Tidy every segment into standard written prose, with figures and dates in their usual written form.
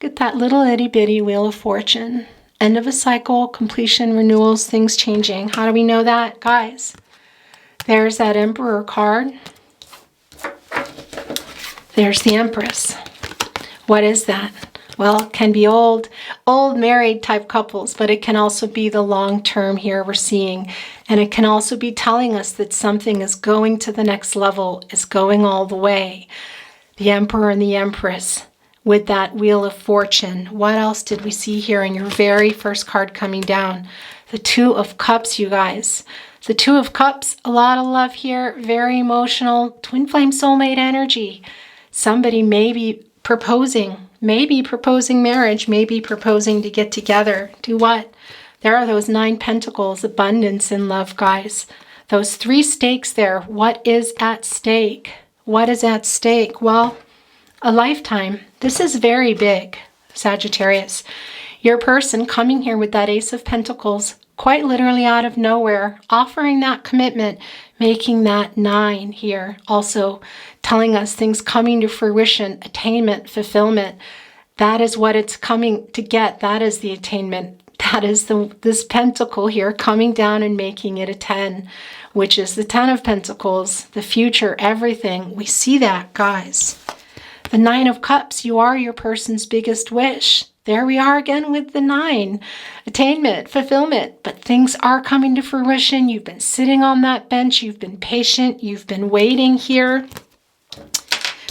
Get that little itty bitty Wheel of Fortune. End of a cycle, completion, renewals, things changing. How do we know that, guys? There's that Emperor card. There's the Empress. What is that? Well, it can be old married type couples, but it can also be the long term here we're seeing. And it can also be telling us that something is going to the next level, is going all the way. The Emperor and the Empress with that Wheel of Fortune. What else did we see here in your very first card coming down? The Two of Cups, you guys. The Two of Cups, a lot of love here, very emotional, twin flame soulmate energy. Somebody may be proposing marriage, maybe proposing to get together. Do what? There are those 9 pentacles, abundance in love, guys. Those 3 stakes there. What is at stake? What is at stake? Well, a lifetime. This is very big, Sagittarius. Your person coming here with that Ace of Pentacles, quite literally out of nowhere, offering that commitment, making that 9 here. Also telling us things coming to fruition, attainment, fulfillment. That is what it's coming to get. That is the attainment. That is this pentacle here coming down and making it a 10, which is the 10 of Pentacles, the future, everything. We see that, guys. The 9 of Cups, you are your person's biggest wish. There we are again with the 9. Attainment, fulfillment, but things are coming to fruition. You've been sitting on that bench. You've been patient. You've been waiting here.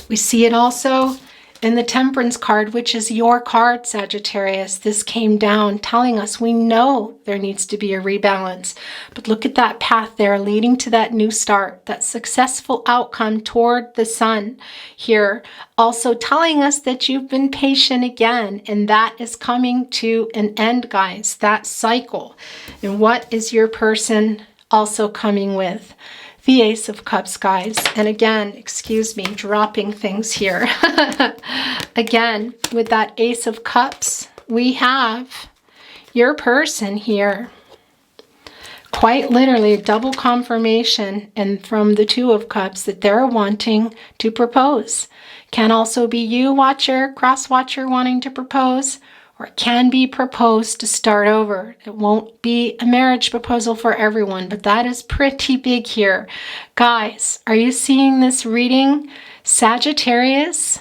We see it also in the Temperance card, which is your card, Sagittarius. This came down telling us we know there needs to be a rebalance. But look at that path there leading to that new start, that successful outcome toward the sun here. Also telling us that you've been patient again, and that is coming to an end, guys, that cycle. And what is your person also coming with? The Ace of Cups, guys. And again, excuse me, dropping things here. Again, with that Ace of Cups, we have your person here. Quite literally a double confirmation, and from the Two of Cups that they're wanting to propose. Can also be you, watcher, cross watcher, wanting to propose, or it can be proposed to start over. It won't be a marriage proposal for everyone, but that is pretty big here. Guys, are you seeing this reading? Sagittarius,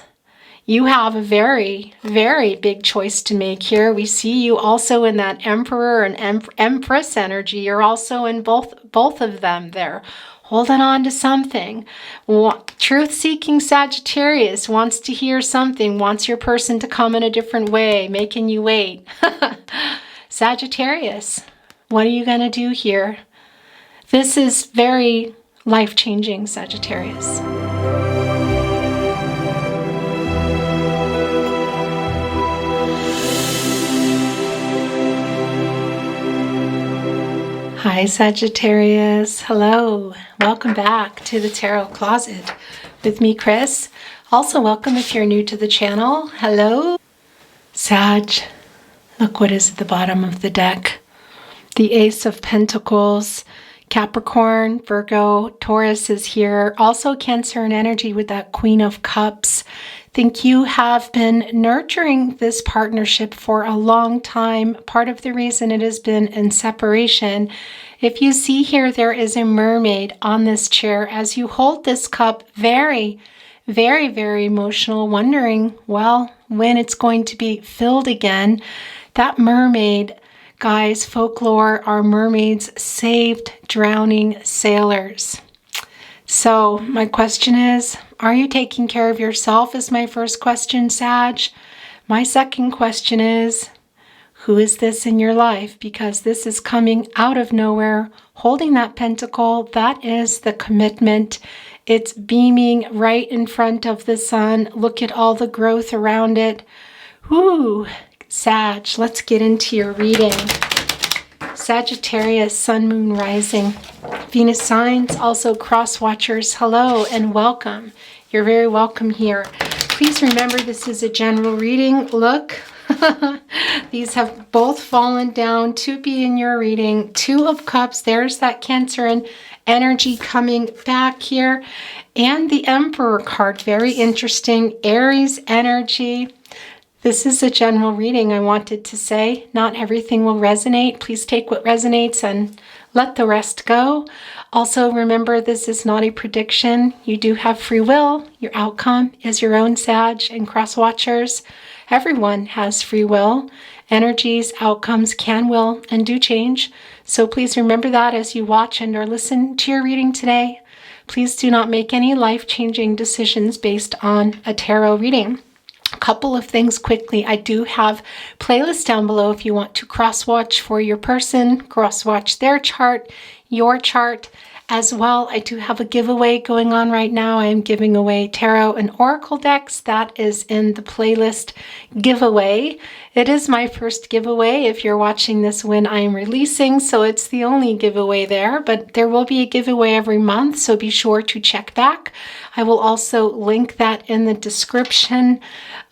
you have a very, very big choice to make here. We see you also in that Emperor and Empress energy. You're also in both of them there. Holding on to something. Truth-seeking Sagittarius wants to hear something, wants your person to come in a different way, making you wait. Sagittarius, what are you going to do here? This is very life-changing, Sagittarius. Hi Sagittarius, hello, welcome back to the Tarot Closet with me, Chris. Also welcome if you're new to the channel, hello. Sag, look what is at the bottom of the deck. The Ace of Pentacles, Capricorn, Virgo, Taurus is here. Also Cancer and energy with that Queen of Cups. Think you have been nurturing this partnership for a long time. Part of the reason it has been in separation. If you see here, there is a mermaid on this chair as you hold this cup. Very, very, very emotional, wondering, well, when it's going to be filled again. That mermaid, guys, folklore, are mermaids saved drowning sailors. So my question is, are you taking care of yourself is my first question, Sag. My second question is, who is this in your life? Because this is coming out of nowhere, holding that pentacle. That is the commitment. It's beaming right in front of the sun. Look at all the growth around it. Ooh, Sag, let's get into your reading. Sagittarius, Sun, Moon, Rising, Venus signs, also cross watchers, hello and welcome. You're very welcome here. Please remember this is a general reading. Look, these have both fallen down to be in your reading. Two of Cups, there's that Cancer and energy coming back here. And the Emperor card, very interesting. Aries energy. This is a general reading, I wanted to say. Not everything will resonate. Please take what resonates and let the rest go. Also, remember, this is not a prediction. You do have free will. Your outcome is your own, Sag and cross watchers. Everyone has free will. Energies, outcomes can, will, and do change. So please remember that as you watch and or listen to your reading today. Please do not make any life-changing decisions based on a tarot reading. A couple of things quickly. I do have playlists down below if you want to cross-watch for your person, cross-watch their chart, your chart as well. I do have a giveaway going on right now. I am giving away tarot and oracle decks. That is in the playlist giveaway. It is my first giveaway if you're watching this when I am releasing, so it's the only giveaway there, but there will be a giveaway every month, so be sure to check back. I will also link that in the description.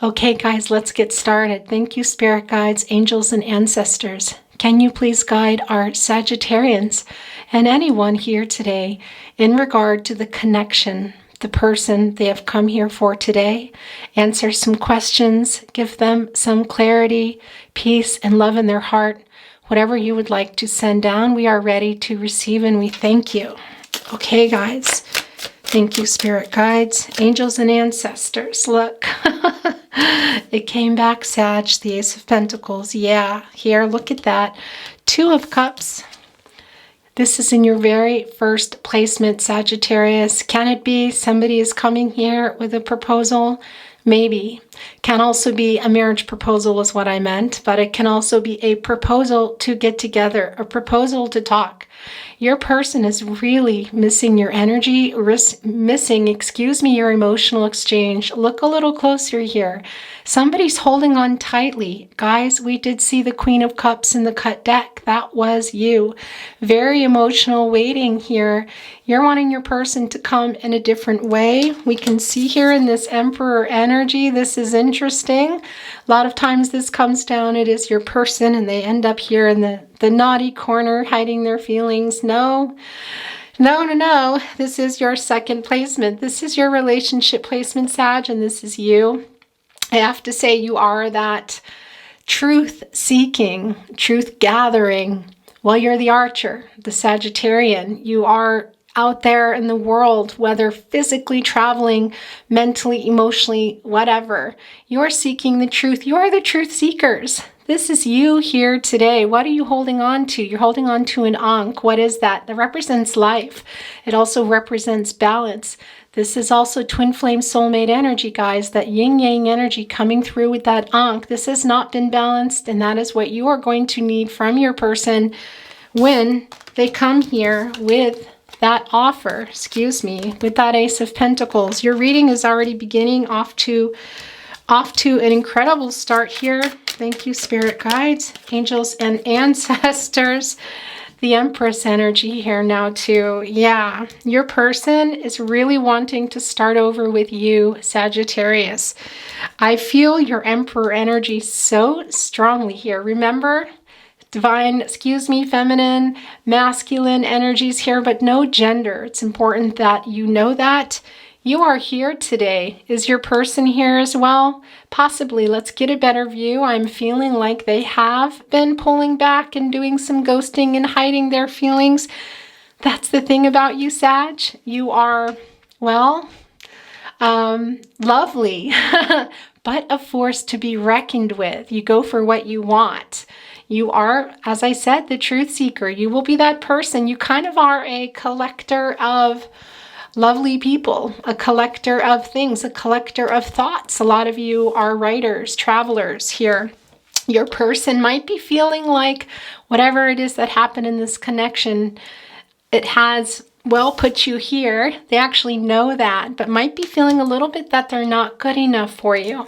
Okay, guys, let's get started. Thank you, spirit guides, angels, and ancestors. Can you please guide our Sagittarians and anyone here today in regard to the connection, the person they have come here for today? Answer some questions, give them some clarity, peace, and love in their heart. Whatever you would like to send down, we are ready to receive, and we thank you. Okay, guys. Thank you, spirit guides, angels, and ancestors. Look, it came back, Sag, the Ace of Pentacles. Yeah, here, look at that. Two of Cups. This is in your very first placement, Sagittarius. Can it be somebody is coming here with a proposal? Maybe. Can also be a marriage proposal is what I meant, but it can also be a proposal to get together, a proposal to talk. Your person is really missing your energy, missing your emotional exchange. Look a little closer here. Somebody's holding on tightly. Guys, we did see the Queen of Cups in the cut deck. That was you. Very emotional waiting here. You're wanting your person to come in a different way. We can see here in this Emperor energy, this is interesting. A lot of times this comes down, it is your person, and they end up here in the naughty corner, hiding their feelings. No. This is your second placement. This is your relationship placement, Sag, and this is you. I have to say you are that truth-seeking, truth-gathering. Well, you're the archer, the Sagittarian. You are out there in the world, whether physically traveling, mentally, emotionally, whatever. You're seeking the truth. You are the truth seekers. This is you here today. What are you holding on to? You're holding on to an Ankh. What is that? That represents life. It also represents balance. This is also twin flame soulmate energy, guys. That yin-yang energy coming through with that Ankh. This has not been balanced, and that is what you are going to need from your person when they come here with that offer, with that Ace of Pentacles. Your reading is already beginning off to an incredible start here. Thank you, spirit guides, angels, and ancestors. The Empress energy here now too. Yeah, your person is really wanting to start over with you, Sagittarius. I feel your Emperor energy so strongly here. Remember, divine, feminine, masculine energies here, but no gender. It's important that you know that. You are here today. Is your person here as well? Possibly. Let's get a better view. I'm feeling like they have been pulling back and doing some ghosting and hiding their feelings. That's the thing about you, Sag. You are, well, lovely, but a force to be reckoned with. You go for what you want. You are, as I said, the truth seeker. You will be that person. You kind of are a collector of lovely people, a collector of things, a collector of thoughts. A lot of you are writers, travelers here. Your person might be feeling like whatever it is that happened in this connection, it has, well, put you here. They actually know that, but might be feeling a little bit that they're not good enough for you.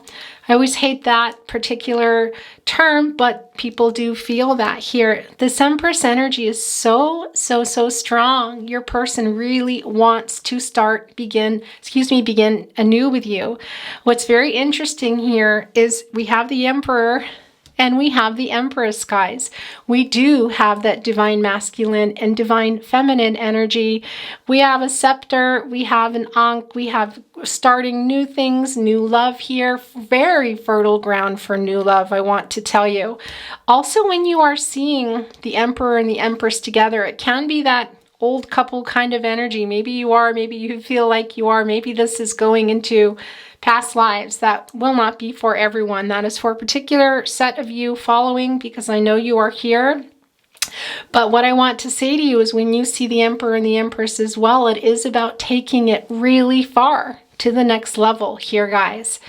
I always hate that particular term, but people do feel that here. This Empress energy is so strong. Your person really wants to begin anew with you. What's very interesting here is we have the Emperor And we have the Empress, guys. We do have that divine masculine and divine feminine energy. We have a scepter, we have an ankh, we have starting new things, new love here. Very fertile ground for new love, I want to tell you. Also, when you are seeing the Emperor and the Empress together, it can be that old couple kind of energy. Maybe you are, maybe you feel like you are, maybe this is going into past lives. That will not be for everyone. That is for a particular set of you following, because I know you are here. But what I want to say to you is when you see the Emperor and the Empress as well, it is about taking it really far to the next level here, guys.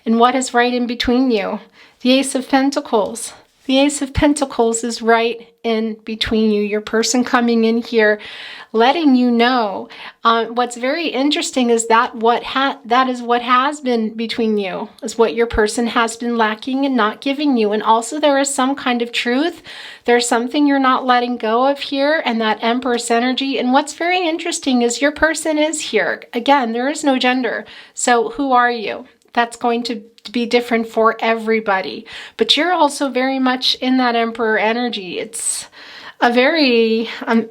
And what is right in between you? The Ace of Pentacles. The Ace of Pentacles is right in between you. Your person coming in here, letting you know. What's very interesting is that that is what has been between you, is what your person has been lacking and not giving you. And also there is some kind of truth. There's something you're not letting go of here, and that Empress energy. And what's very interesting is your person is here. Again, there is no gender. So who are you? That's going to be different for everybody. But you're also very much in that Emperor energy. It's a very,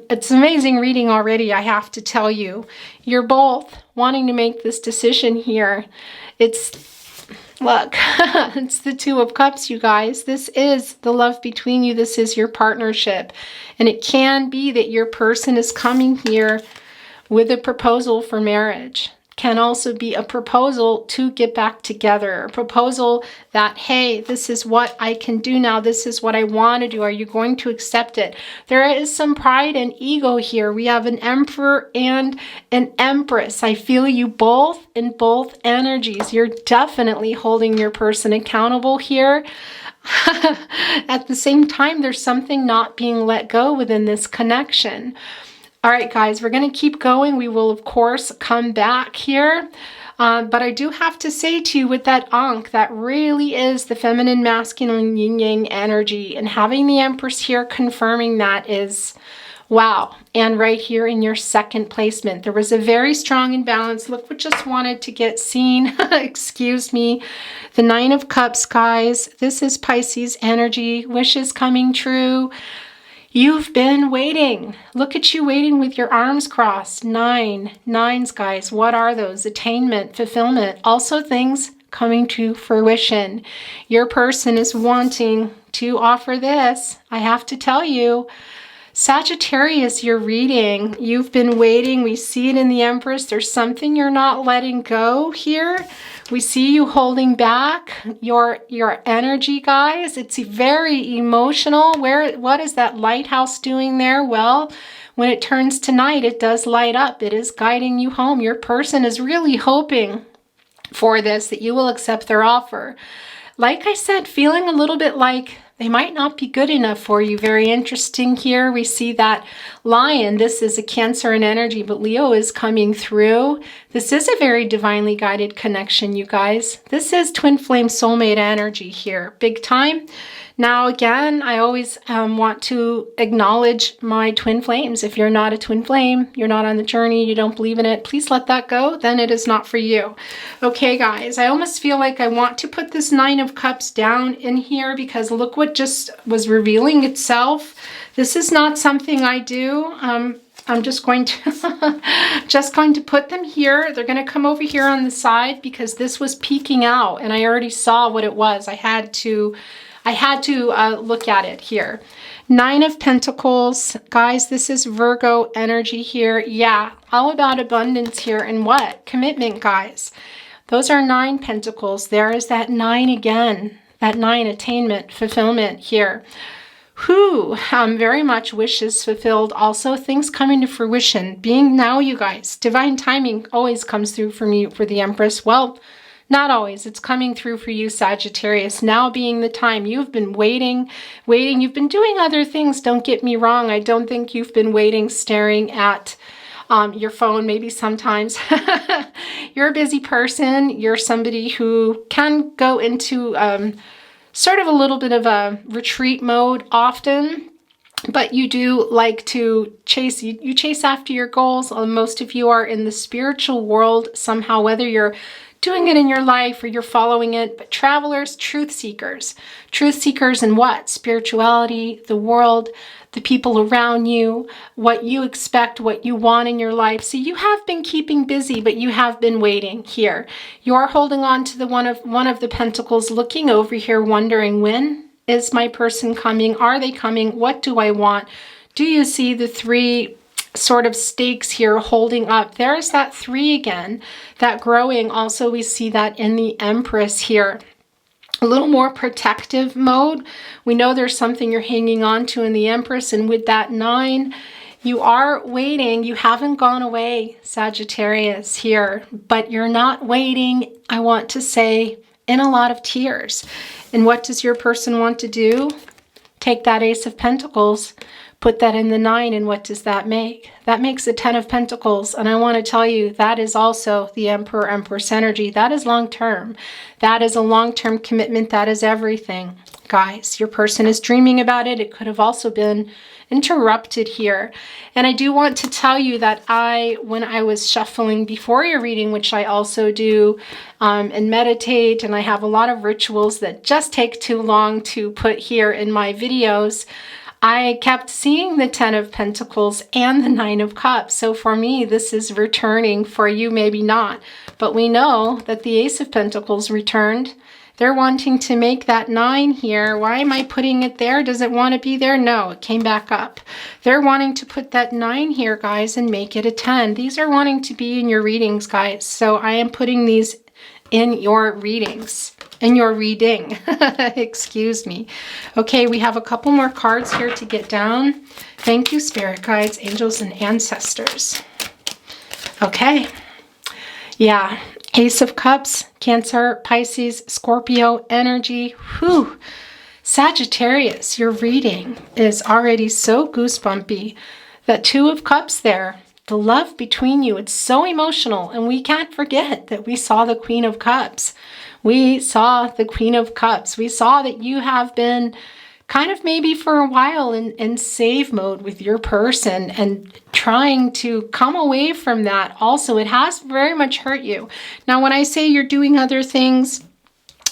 it's amazing reading already, I have to tell you. You're both wanting to make this decision here. It's, look, it's the Two of Cups, you guys. This is the love between you. This is your partnership. And it can be that your person is coming here with a proposal for marriage. Can also be a proposal to get back together, a proposal that, hey, this is what I can do now, this is what I want to do, are you going to accept it? There is some pride and ego here. We have an Emperor and an Empress. I feel you both in both energies. You're definitely holding your person accountable here. At the same time, there's something not being let go within this connection. All right, guys, we're going to keep going. We will, of course, come back here. But I do have to say to you with that Ankh, that really is the feminine, masculine, yin-yang energy. And having the Empress here confirming that is, wow. And right here in your second placement, there was a very strong imbalance. Look what just wanted to get seen. Excuse me. The Nine of Cups, guys. This is Pisces energy. Wishes coming true. You've been waiting. Look at you waiting with your arms crossed. Nines, guys. What are those? Attainment, fulfillment. Also things coming to fruition. Your person is wanting to offer this. I have to tell you, Sagittarius, you're reading. You've been waiting. We see it in the Empress. There's something you're not letting go here. We see you holding back your energy, guys. It's very emotional. What is that lighthouse doing there? Well, when it turns to night, it does light up. It is guiding you home. Your person is really hoping for this, that you will accept their offer. Like I said, feeling a little bit like they might not be good enough for you. Very interesting here. We see that Lion. This is a Cancer in energy, but Leo is coming through. This is a very divinely guided connection, you guys. This is twin flame soulmate energy here. Big time. Now, again, I always want to acknowledge my twin flames. If you're not a twin flame, you're not on the journey, you don't believe in it, please let that go. Then it is not for you. Okay, guys, I almost feel like I want to put this Nine of Cups down in here because look what just was revealing itself. This is not something I do. I'm just going to put them here. They're going to come over here on the side because this was peeking out and I already saw what it was. I had to look at it here. Nine of Pentacles. Guys, this is Virgo energy here. Yeah, all about abundance here. And what? Commitment, guys. Those are 9 Pentacles. There is that 9 again. That 9, attainment, fulfillment here. Who very much wishes fulfilled. Also, things coming to fruition. Being now, you guys. Divine timing always comes through for me, for the Empress. Well, not always. It's coming through for you, Sagittarius. Now being the time. You've been waiting. You've been doing other things. Don't get me wrong. I don't think you've been waiting, staring at your phone maybe sometimes. You're a busy person. You're somebody who can go into sort of a little bit of a retreat mode often. But you do like to chase, you chase after your goals. Most of you are in the spiritual world somehow, whether you're doing it in your life or you're following it, but travelers, truth seekers. Truth seekers in what? Spirituality, the world, the people around you, what you expect, what you want in your life. So you have been keeping busy, but you have been waiting here. You're holding on to the one of the pentacles, looking over here, wondering, when is my person coming? Are they coming? What do I want? Do you see the three sort of stakes here holding up? There's that three again, that growing. Also, we see that in the Empress here. A little more protective mode. We know there's something you're hanging on to in the Empress, and with that 9, you are waiting. You haven't gone away, Sagittarius here, but you're not waiting, I want to say, in a lot of tears. And what does your person want to do? Take that Ace of Pentacles, put that in the 9, and what does that make? That makes a 10 of Pentacles. And I want to tell you, that is also the Emperor, Empress energy. That is long-term. That is a long-term commitment. That is everything. Guys, your person is dreaming about it. It could have also been interrupted here. And I do want to tell you that when I was shuffling before your reading, which I also do, and meditate, and I have a lot of rituals that just take too long to put here in my videos, I kept seeing the 10 of Pentacles and the 9 of Cups. So for me, this is returning. For you, maybe not. But we know that the Ace of Pentacles returned. They're wanting to make that 9 here. Why am I putting it there? Does it want to be there? No, it came back up. They're wanting to put that 9 here, guys, and make it a 10. These are wanting to be in your readings, guys. So I am putting these in your readings. In your reading. Excuse me. Okay, we have a couple more cards here to get down. Thank you, Spirit Guides, Angels, and Ancestors. Okay. Yeah. Ace of Cups, Cancer, Pisces, Scorpio energy. Whew. Sagittarius, your reading is already so goosebumpy. That 2 of Cups there. The love between you, it's so emotional. And we can't forget that we saw the Queen of Cups. We saw the Queen of Cups. We saw that you have been kind of maybe for a while in save mode with your person and trying to come away from that. Also, it has very much hurt you. Now, when I say you're doing other things,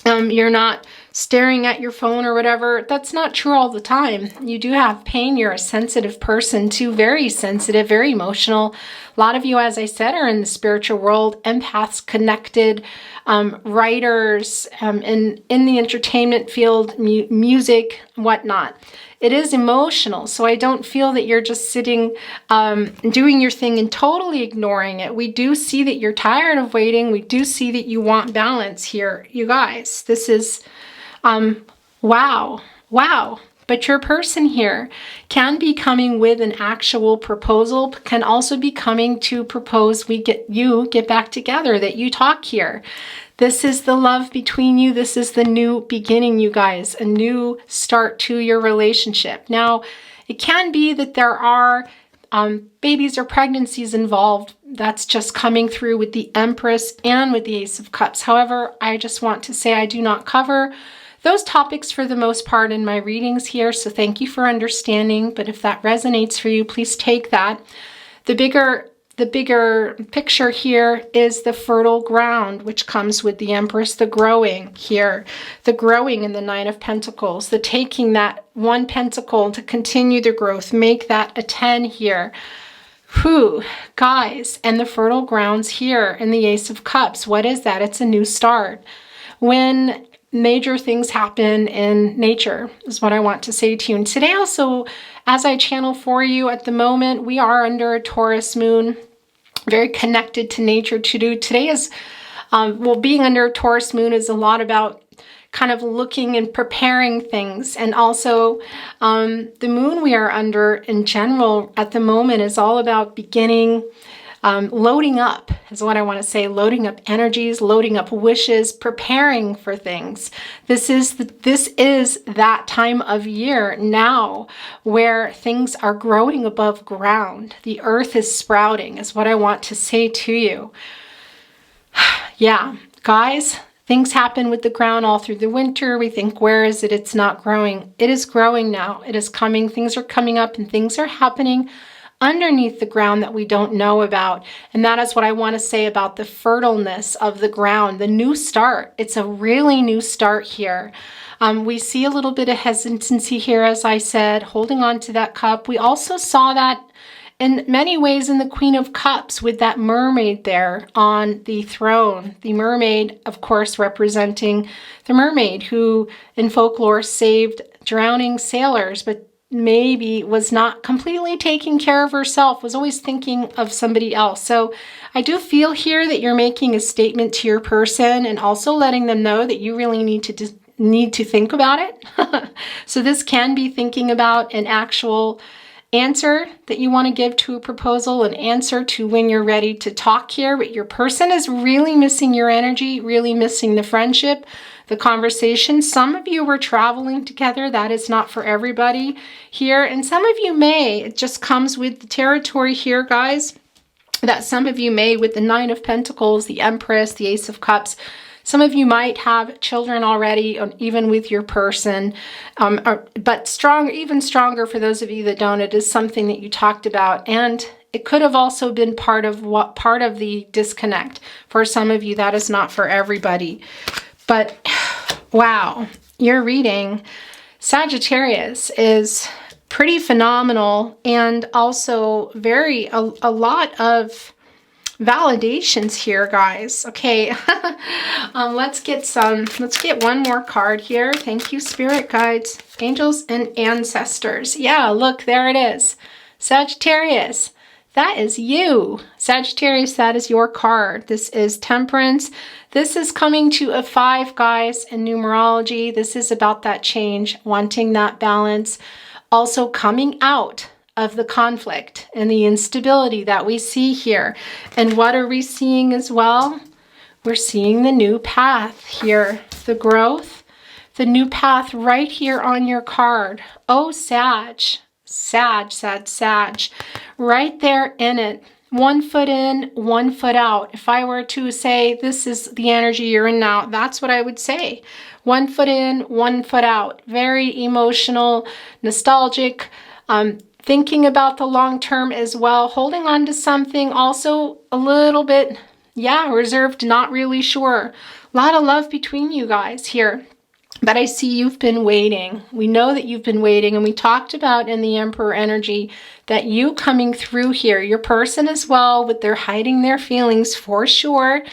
you're not staring at your phone or whatever, that's not true all the time. You do have pain. You're a sensitive person too, very sensitive, very emotional. A lot of you, as I said, are in the spiritual world, empaths, connected, writers, in the entertainment field, music, whatnot. It is emotional, so I don't feel that you're just sitting, doing your thing and totally ignoring it. We do see that you're tired of waiting. We do see that you want balance here. You guys, this is, wow. But your person here can be coming with an actual proposal, can also be coming to propose you get back together, that you talk here. This is the love between you. This is the new beginning, you guys, a new start to your relationship. Now, it can be that there are babies or pregnancies involved. That's just coming through with the Empress and with the Ace of Cups. However, I just want to say I do not cover those topics for the most part in my readings here, so thank you for understanding. But if that resonates for you, please take that. The bigger picture here is the fertile ground, which comes with the Empress, the growing here, the growing in the 9 of Pentacles, the taking that 1 pentacle to continue the growth, make that a 10 here. Whew, guys, and the fertile grounds here in the Ace of Cups. What is that? It's a new start. When major things happen in nature is what I want to say to you. And today also, as I channel for you at the moment, we are under a Taurus moon, very connected to nature today is, being under a Taurus moon is a lot about kind of looking and preparing things. And also the moon we are under in general at the moment is all about beginning, loading up is what I want to say, loading up energies, loading up wishes, preparing for things. This is that time of year now where things are growing above ground. The earth is sprouting is what I want to say to you. Yeah, guys, things happen with the ground all through the winter. We think, where is it? It's not growing. It is growing now. It is coming. Things are coming up and things are happening underneath the ground that we don't know about. And that is what I want to say about the fertileness of the ground, the new start. It's a really new start here. We see a little bit of hesitancy here, as I said, holding on to that cup. We also saw that in many ways in the Queen of Cups with that mermaid there on the throne. The mermaid, of course, representing the mermaid who in folklore saved drowning sailors, but maybe was not completely taking care of herself, was always thinking of somebody else. So I do feel here that you're making a statement to your person and also letting them know that you really need to think about it. So this can be thinking about an actual answer that you want to give to a proposal, an answer to when you're ready to talk here, but your person is really missing your energy, really missing the friendship, the conversation. Some of you were traveling together. That is not for everybody here. And some of you may, it just comes with the territory here, guys, that some of you may, with the Nine of Pentacles, the Empress, the Ace of Cups, some of you might have children already, even with your person, but even stronger for those of you that don't. It is something that you talked about, and it could have also been part of the disconnect. For some of you, that is not for everybody. But wow, your reading, Sagittarius, is pretty phenomenal, and also a lot of validations here, guys. Okay, let's get one more card here. Thank you, spirit guides, angels, and ancestors. Yeah, look, there it is. Sagittarius, that is you. Sagittarius, that is your card. This is Temperance. This is coming to a 5, guys, in numerology. This is about that change, wanting that balance, also coming out of the conflict and the instability that we see here. And what are we seeing as well? We're seeing the new path here, the growth, the new path right here on your card. Oh, Sag, right there in it. 1 foot in, 1 foot out. If I were to say this is the energy you're in now, that's what I would say. 1 foot in, 1 foot out. Very emotional, nostalgic, thinking about the long term as well, holding on to something, also a little bit, reserved, not really sure. A lot of love between you guys here. But I see you've been waiting. We know that you've been waiting, and we talked about in the Emperor energy that you coming through here, your person as well, with their hiding their feelings for sure.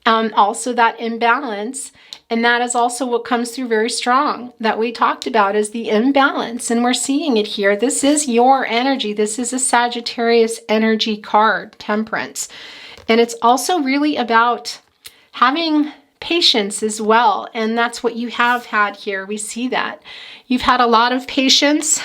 Also that imbalance. And that is also what comes through very strong that we talked about is the imbalance. And we're seeing it here. This is your energy. This is a Sagittarius energy card, Temperance. And it's also really about having patience as well. And that's what you have had here. We see that. You've had a lot of patience.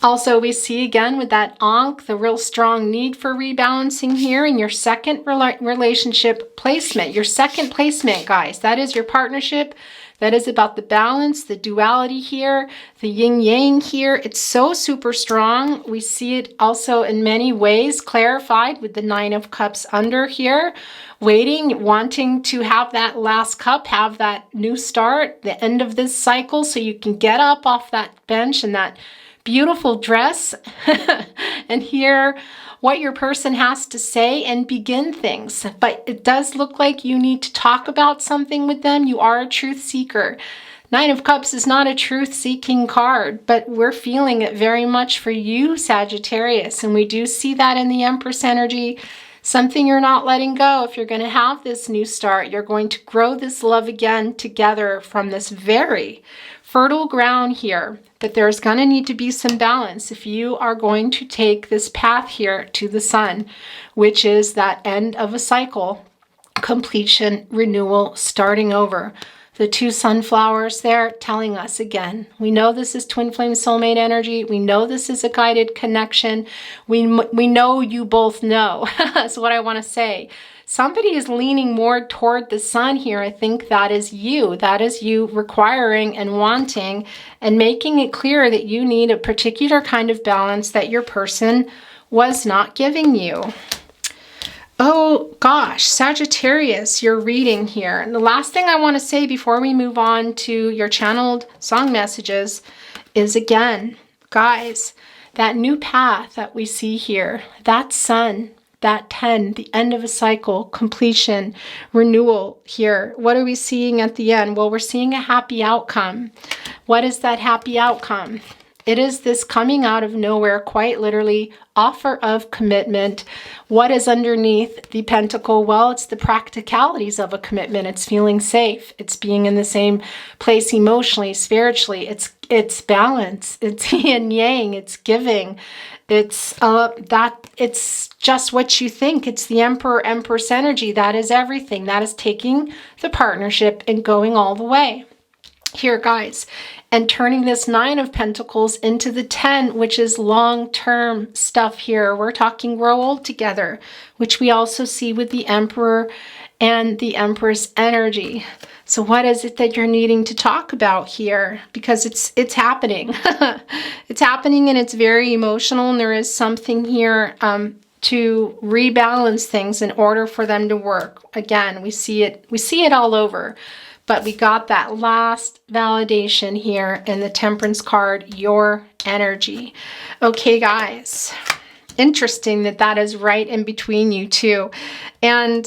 Also, we see again with that Ankh, the real strong need for rebalancing here in your second relationship placement. Your second placement, guys, that is your partnership. That is about the balance, the duality here, the yin-yang here. It's so super strong. We see it also in many ways clarified with the Nine of Cups under here. Waiting, wanting to have that last cup, have that new start, the end of this cycle so you can get up off that bench and that beautiful dress and hear what your person has to say and begin things. But it does look like you need to talk about something with them. You are a truth seeker. Nine of Cups is not a truth-seeking card, but we're feeling it very much for you, Sagittarius. And we do see that in the Empress energy. Something you're not letting go. If you're going to have this new start, you're going to grow this love again together from this very fertile ground here. But there's going to need to be some balance if you are going to take this path here to the sun, which is that end of a cycle, completion, renewal, starting over. The 2 sunflowers there telling us again, we know this is twin flame soulmate energy. We know this is a guided connection. We know you both know. That's what I want to say. Somebody is leaning more toward the sun here. I think that is you. That is you requiring and wanting and making it clear that you need a particular kind of balance that your person was not giving you. Oh gosh, Sagittarius, you're reading here. And the last thing I want to say before we move on to your channeled song messages is again, guys, that new path that we see here, that sun, that 10, the end of a cycle, completion, renewal here. What are we seeing at the end? Well, we're seeing a happy outcome. What is that happy outcome? It is this coming out of nowhere, quite literally, offer of commitment. What is underneath the pentacle? Well, it's the practicalities of a commitment. It's feeling safe. It's being in the same place emotionally, spiritually. It's balance. It's yin and yang. It's giving. It's just what you think. It's the Emperor, Empress energy. That is everything. That is taking the partnership and going all the way. Here, guys, and turning this 9 of Pentacles into the 10, which is long-term stuff here. We're talking grow old together, which we also see with the Emperor and the Empress energy. So what is it that you're needing to talk about here? Because it's happening. It's happening, and it's very emotional, and there is something here to rebalance things in order for them to work. Again, we see it all over. But we got that last validation here in the Temperance card, your energy. Okay, guys. Interesting that is right in between you two. And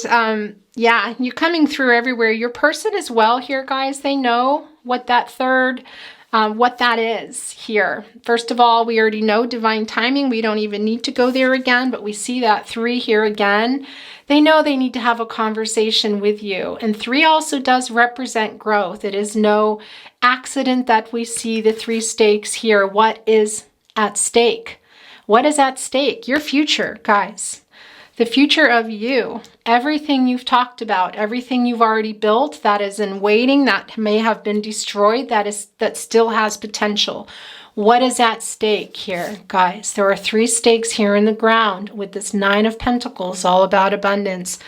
yeah, you're coming through everywhere. Your person as well here, guys, they know what that third, what that is here. First of all, we already know divine timing. We don't even need to go there again, but we see that 3 here again. They know they need to have a conversation with you. And 3 also does represent growth. It is no accident that we see the 3 stakes here. What is at stake? What is at stake? Your future, guys. The future of you. Everything you've talked about, everything you've already built that is in waiting, that may have been destroyed, that still has potential. What is at stake here, guys? There are 3 stakes here in the ground with this 9 of Pentacles, all about abundance.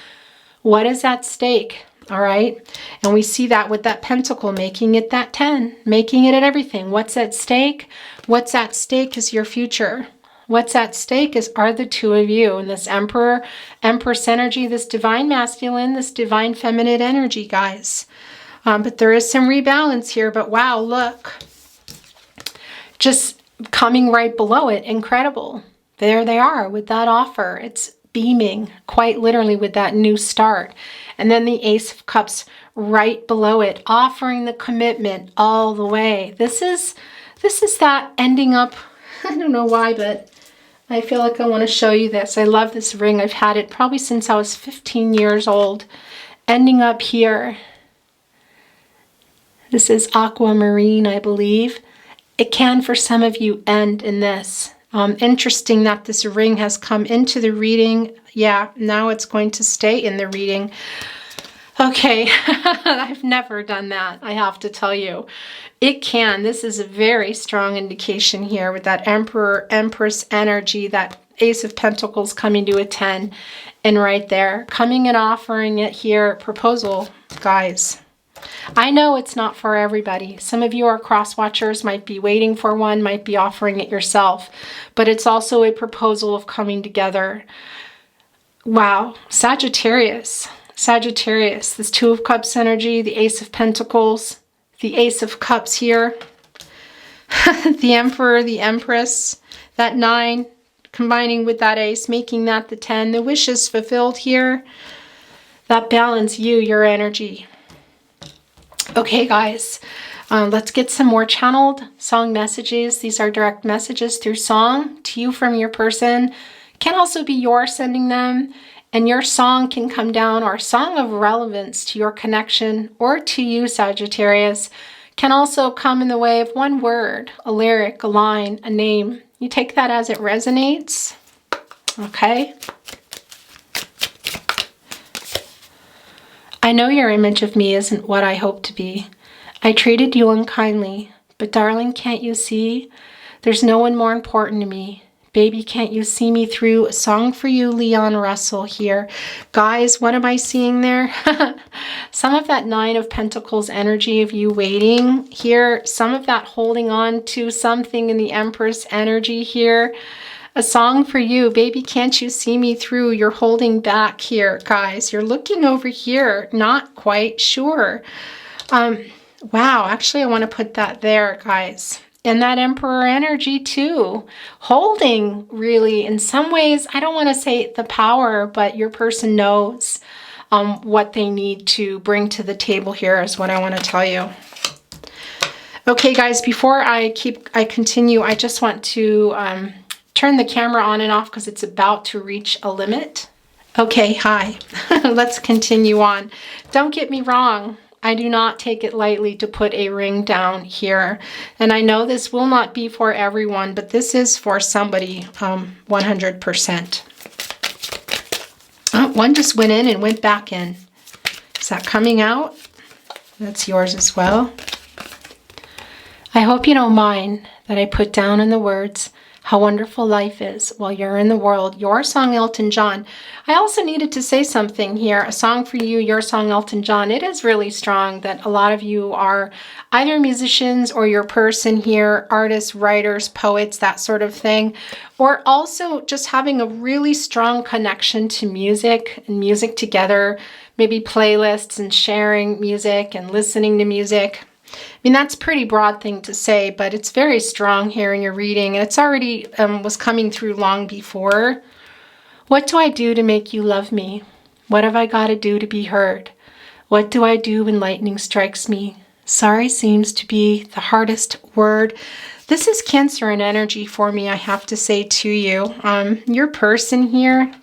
What is at stake? All right. And we see that with that pentacle, making it that 10, making it at everything. What's at stake? What's at stake is your future. What's at stake are the 2 of you and this Emperor, Empress energy, this divine masculine, this divine feminine energy, guys. But there is some rebalance here. But wow, look. Just coming right below it, incredible. There they are with that offer. It's beaming, quite literally, with that new start. And then the Ace of Cups right below it, offering the commitment all the way. This is that ending up, I don't know why, but I feel like I want to show you this. I love this ring. I've had it probably since I was 15 years old. Ending up here. This is aquamarine, I believe. It can, for some of you, end in this. Interesting that this ring has come into the reading. Yeah, now it's going to stay in the reading. Okay, I've never done that, I have to tell you. It can. This is a very strong indication here with that Emperor, Empress energy, that Ace of Pentacles coming to a 10. And right there, coming and offering it here, proposal, guys. I know it's not for everybody. Some of you are cross-watchers, might be waiting for one, might be offering it yourself. But it's also a proposal of coming together. Wow. Sagittarius. Sagittarius. This 2 of Cups energy, the Ace of Pentacles, the Ace of Cups here. The Emperor, the Empress, that 9, combining with that Ace, making that the 10. The wishes fulfilled here. That balance, your energy. Okay, guys, let's get some more channeled song messages. These are direct messages through song to you from your person. Can also be your sending them, and your song can come down, or a song of relevance to your connection or to you, Sagittarius, can also come in the way of one word, a lyric, a line, a name. You take that as it resonates, okay? I know your image of me isn't what I hope to be. I treated you unkindly, but darling, can't you see? There's no one more important to me. Baby, can't you see me through? A song for you, Leon Russell here. Guys, what am I seeing there? Some of that 9 of Pentacles energy of you waiting here. Some of that holding on to something in the Empress energy here. A song for you, baby, can't you see me through? You're holding back here, guys. You're looking over here, not quite sure. Wow, actually, I want to put that there, guys. and that Emperor energy too. Holding, really, in some ways, I don't want to say the power, but your person knows what they need to bring to the table here is what I want to tell you. Okay, guys, before I continue, I just want to turn the camera on and off because it's about to reach a limit. Okay, hi. Let's continue on. Don't get me wrong. I do not take it lightly to put a ring down here. And I know this will not be for everyone, but this is for somebody 100%. Oh, one just went in and went back in. Is that coming out? That's yours as well. I hope you don't mind that I put down in the words how wonderful life is while you're in the world. Your song, Elton John. I also needed to say something here. A song for you, your song, Elton John. It is really strong that a lot of you are either musicians or your person here, artists, writers, poets, that sort of thing. Or also just having a really strong connection to music and music together, maybe playlists and sharing music and listening to music. I mean, that's a pretty broad thing to say, but it's very strong here in your reading. And it's already was coming through long before. What do I do to make you love me? What have I got to do to be heard? What do I do when lightning strikes me? Sorry seems to be the hardest word. This is Cancer in energy for me, I have to say to you. Your person here,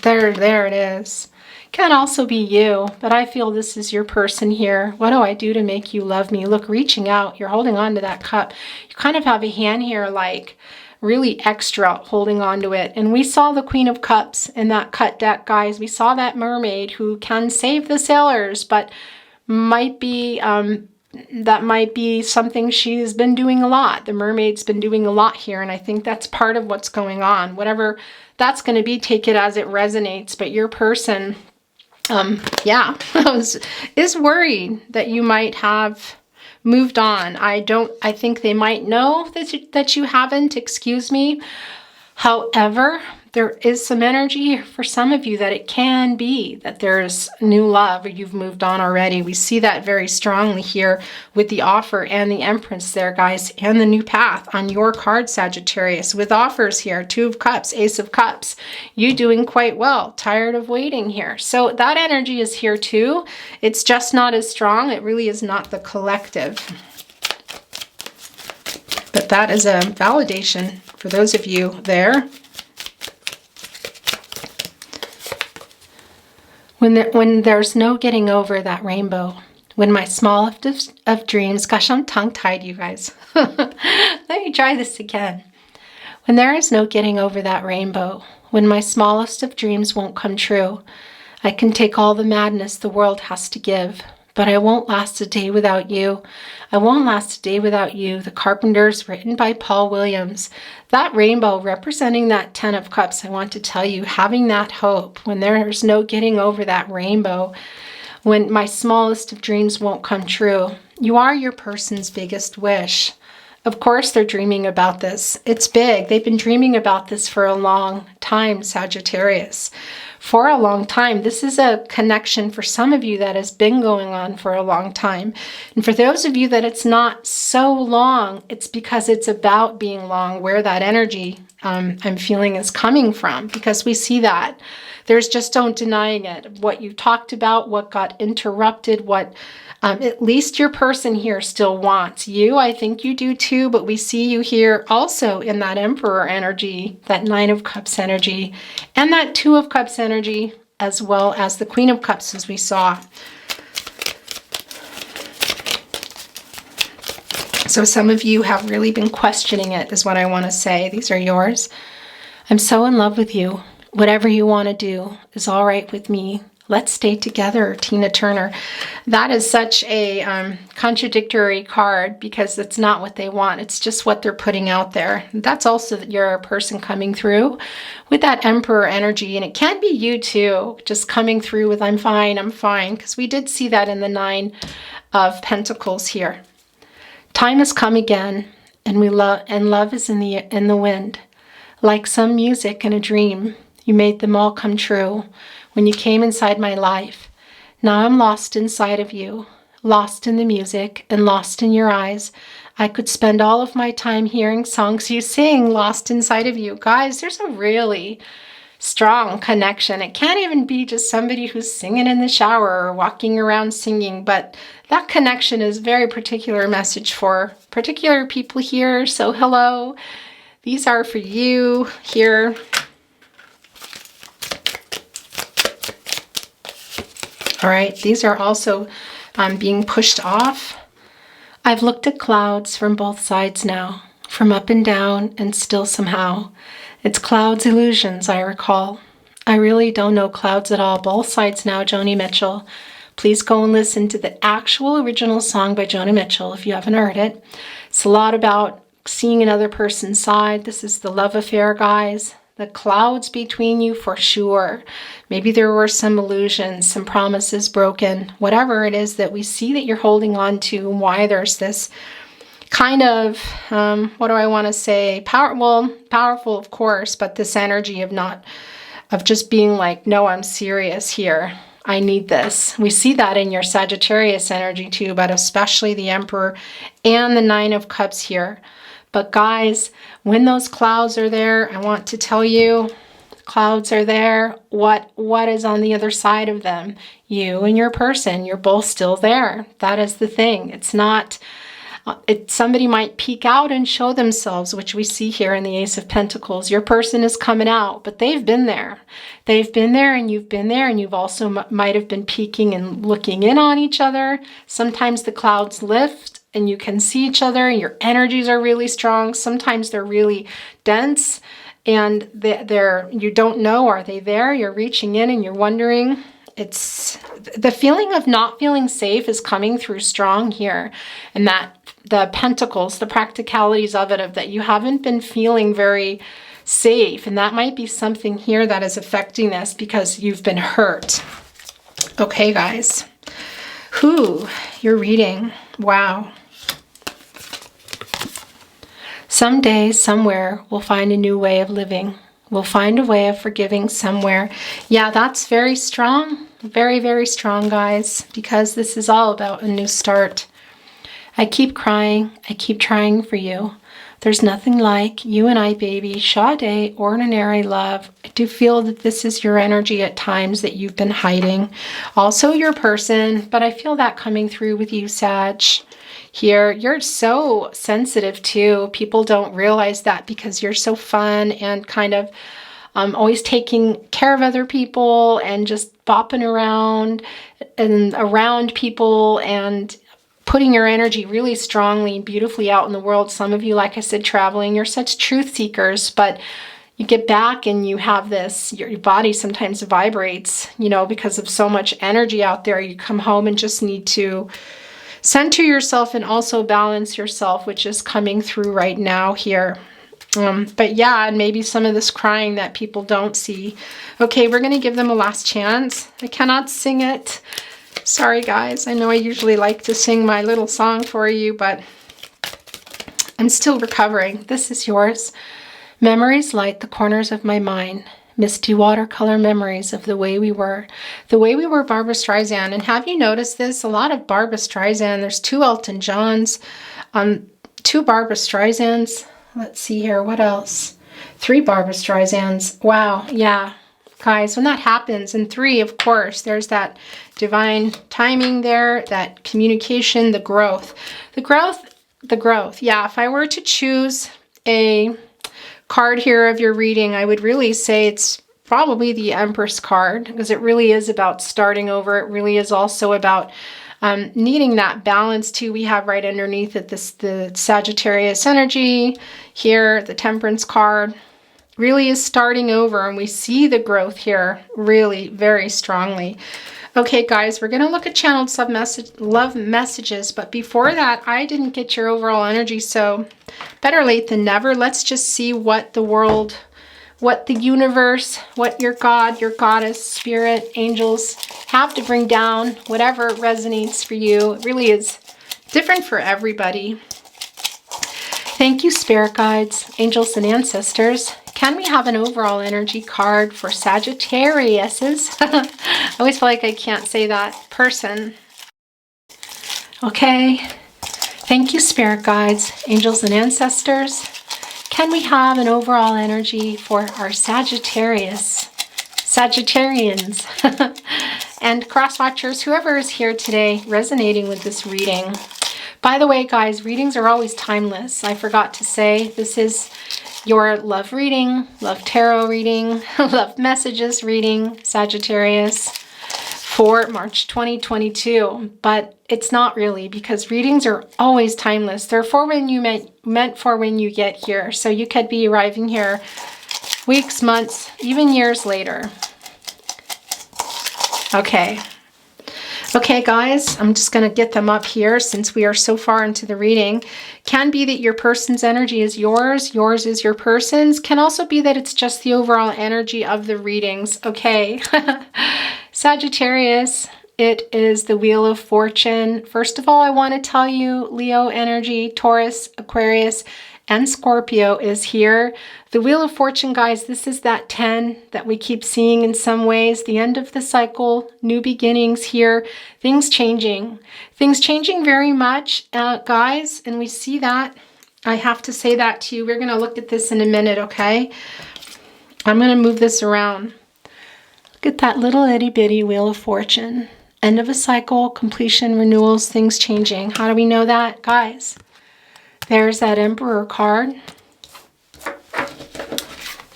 there it is. Can also be you, but I feel this is your person here. What do I do to make you love me? Look, reaching out, you're holding on to that cup. You kind of have a hand here like really extra holding on to it. And we saw the Queen of Cups in that cut deck, guys. We saw that mermaid who can save the sailors, but might be that might be something she's been doing a lot. The mermaid's been doing a lot here, and I think that's part of what's going on. Whatever that's going to be, take it as it resonates. But your person, yeah, is worried that you might have moved on. I think they might know that you haven't, excuse me. However, there is some energy for some of you that it can be that there's new love or you've moved on already. We see that very strongly here with the offer and the Empress there, guys, and the new path on your card, Sagittarius, with offers here. 2 of Cups, Ace of Cups. You doing quite well. Tired of waiting here. So that energy is here too. It's just not as strong. It really is not the collective. But that is a validation for those of you there. When there's no getting over that rainbow, when my smallest of dreams, gosh, I'm tongue-tied, you guys. Let me try this again. When there is no getting over that rainbow, when my smallest of dreams won't come true, I can take all the madness the world has to give, but I won't last a day without you. I won't last a day without you. The Carpenters, written by Paul Williams. That rainbow representing that 10 of Cups, I want to tell you, having that hope when there's no getting over that rainbow, when my smallest of dreams won't come true. You are your person's biggest wish. Of course, they're dreaming about this. It's big. They've been dreaming about this for a long time, Sagittarius. For a long time. This is a connection for some of you that has been going on for a long time. And for those of you that it's not so long, it's because it's about being long, where that energy I'm feeling is coming from, because we see that. There's just don't denying it. What you talked about, what got interrupted, what at least your person here still wants you. I think you do too, but we see you here also in that Emperor energy, that 9 of Cups energy, and that 2 of Cups energy, as well as the Queen of Cups, as we saw. So some of you have really been questioning it, is what I want to say. These are yours. I'm so in love with you. Whatever you want to do is all right with me. Let's stay together, Tina Turner. That is such a contradictory card, because it's not what they want. It's just what they're putting out there. That's also your person coming through with that Emperor energy. And it can be you too, just coming through with I'm fine, because we did see that in the 9 of Pentacles here. Time has come again, and love is in the wind. Like some music in a dream, you made them all come true. When you came inside my life, now I'm lost inside of you. lost in the music, and lost in your eyes. I could spend all of my time hearing songs you sing, lost inside of you. Guys, there's a really strong connection. It can't even be just somebody who's singing in the shower or walking around singing, but that connection is a very particular message for particular people here. So hello, these are for you here. All right, these are also being pushed off. I've looked at clouds from both sides now, from up and down, and still somehow. It's clouds illusions, I recall. I really don't know clouds at all. Both sides now, Joni Mitchell. Please go and listen to the actual original song by Joni Mitchell if you haven't heard it. It's a lot about seeing another person's side. This is the love affair, guys. The clouds between you for sure. Maybe there were some illusions, some promises broken, whatever it is that we see that you're holding on to, and why there's this kind of, what do I want to say? Powerful, of course, but this energy of just being like, no, I'm serious here. I need this. We see that in your Sagittarius energy too, but especially the Emperor and the Nine of Cups here. But guys, when those clouds are there, I want to tell you, clouds are there. What is on the other side of them? You and your person, you're both still there. That is the thing. It's not, somebody might peek out and show themselves, which we see here in the Ace of Pentacles. Your person is coming out, but they've been there. They've been there and you've been there, and you've also might have been peeking and looking in on each other. Sometimes the clouds lift and you can see each other and your energies are really strong. Sometimes they're really dense and you don't know, are they there? You're reaching in and you're wondering. It's the feeling of not feeling safe is coming through strong here. And that the pentacles, the practicalities of it, of that you haven't been feeling very safe. And that might be something here that is affecting this because you've been hurt. Okay, guys. You're reading. Wow. Someday, somewhere, we'll find a new way of living. We'll find a way of forgiving somewhere. Yeah, that's very strong. Very, very strong, guys, because this is all about a new start. I keep crying. I keep trying for you. There's nothing like you and I, baby. Sade, ordinary love. I do feel that this is your energy at times that you've been hiding. Also your person, but I feel that coming through with you, Sag. Here, you're so sensitive too. People don't realize that because you're so fun and kind of always taking care of other people and just bopping around and around people and putting your energy really strongly and beautifully out in the world. Some of you, like I said, traveling, you're such truth seekers, but you get back and you have this, your body sometimes vibrates, because of so much energy out there. You come home and just need to center yourself and also balance yourself, which is coming through right now here. But yeah, and maybe some of this crying that people don't see. Okay, we're going to give them a last chance. I cannot sing it. Sorry, guys. I know I usually like to sing my little song for you, but I'm still recovering. This is yours. Memories light the corners of my mind. Misty watercolor memories of the way we were. The way we were, Barbra Streisand. And have you noticed this? A lot of Barbra Streisand. There's 2 Elton Johns, 2 Barbra Streisands. Let's see here. What else? 3 Barbra Streisands. Wow. Yeah. Guys, when that happens, and 3, of course, there's that divine timing there, that communication, the growth. The growth. Yeah, if I were to choose a card here of your reading, I would really say it's probably the Empress card, because it really is about starting over. It really is also about needing that balance too. We have right underneath it the Sagittarius energy here, the Temperance card. Really is starting over, and we see the growth here really very strongly. Okay, guys, we're going to look at channeled love messages, but before that, I didn't get your overall energy, so better late than never. Let's just see what the world, what the universe, what your God, your goddess, spirit, angels have to bring down, whatever resonates for you. It really is different for everybody. Thank you, spirit guides, angels, and ancestors. Can we have an overall energy card for Sagittariuses? I always feel like I can't say that. Person. Okay. Thank you, spirit guides, angels, and ancestors. Can we have an overall energy for our Sagittarians, and cross watchers, whoever is here today resonating with this reading? By the way, guys, readings are always timeless. I forgot to say, this is your love reading, love tarot reading, love messages reading, Sagittarius, for March 2022. But it's not really, because readings are always timeless. They're for when you meant for when you get here. So you could be arriving here weeks, months, even years later. Okay. Okay, guys, I'm just going to get them up here since we are so far into the reading. Can be that your person's energy is yours. Yours is your person's. Can also be that it's just the overall energy of the readings. Okay. Sagittarius, it is the Wheel of Fortune. First of all, I want to tell you Leo energy, Taurus, Aquarius, and Scorpio is here. The Wheel of Fortune, guys, this is that 10 that we keep seeing in some ways. The end of the cycle, new beginnings here, things changing. Things changing very much, guys, and we see that. I have to say that to you. We're going to look at this in a minute, okay? I'm going to move this around. Look at that little itty-bitty Wheel of Fortune. End of a cycle, completion, renewals, things changing. How do we know that, guys? There's that Emperor card.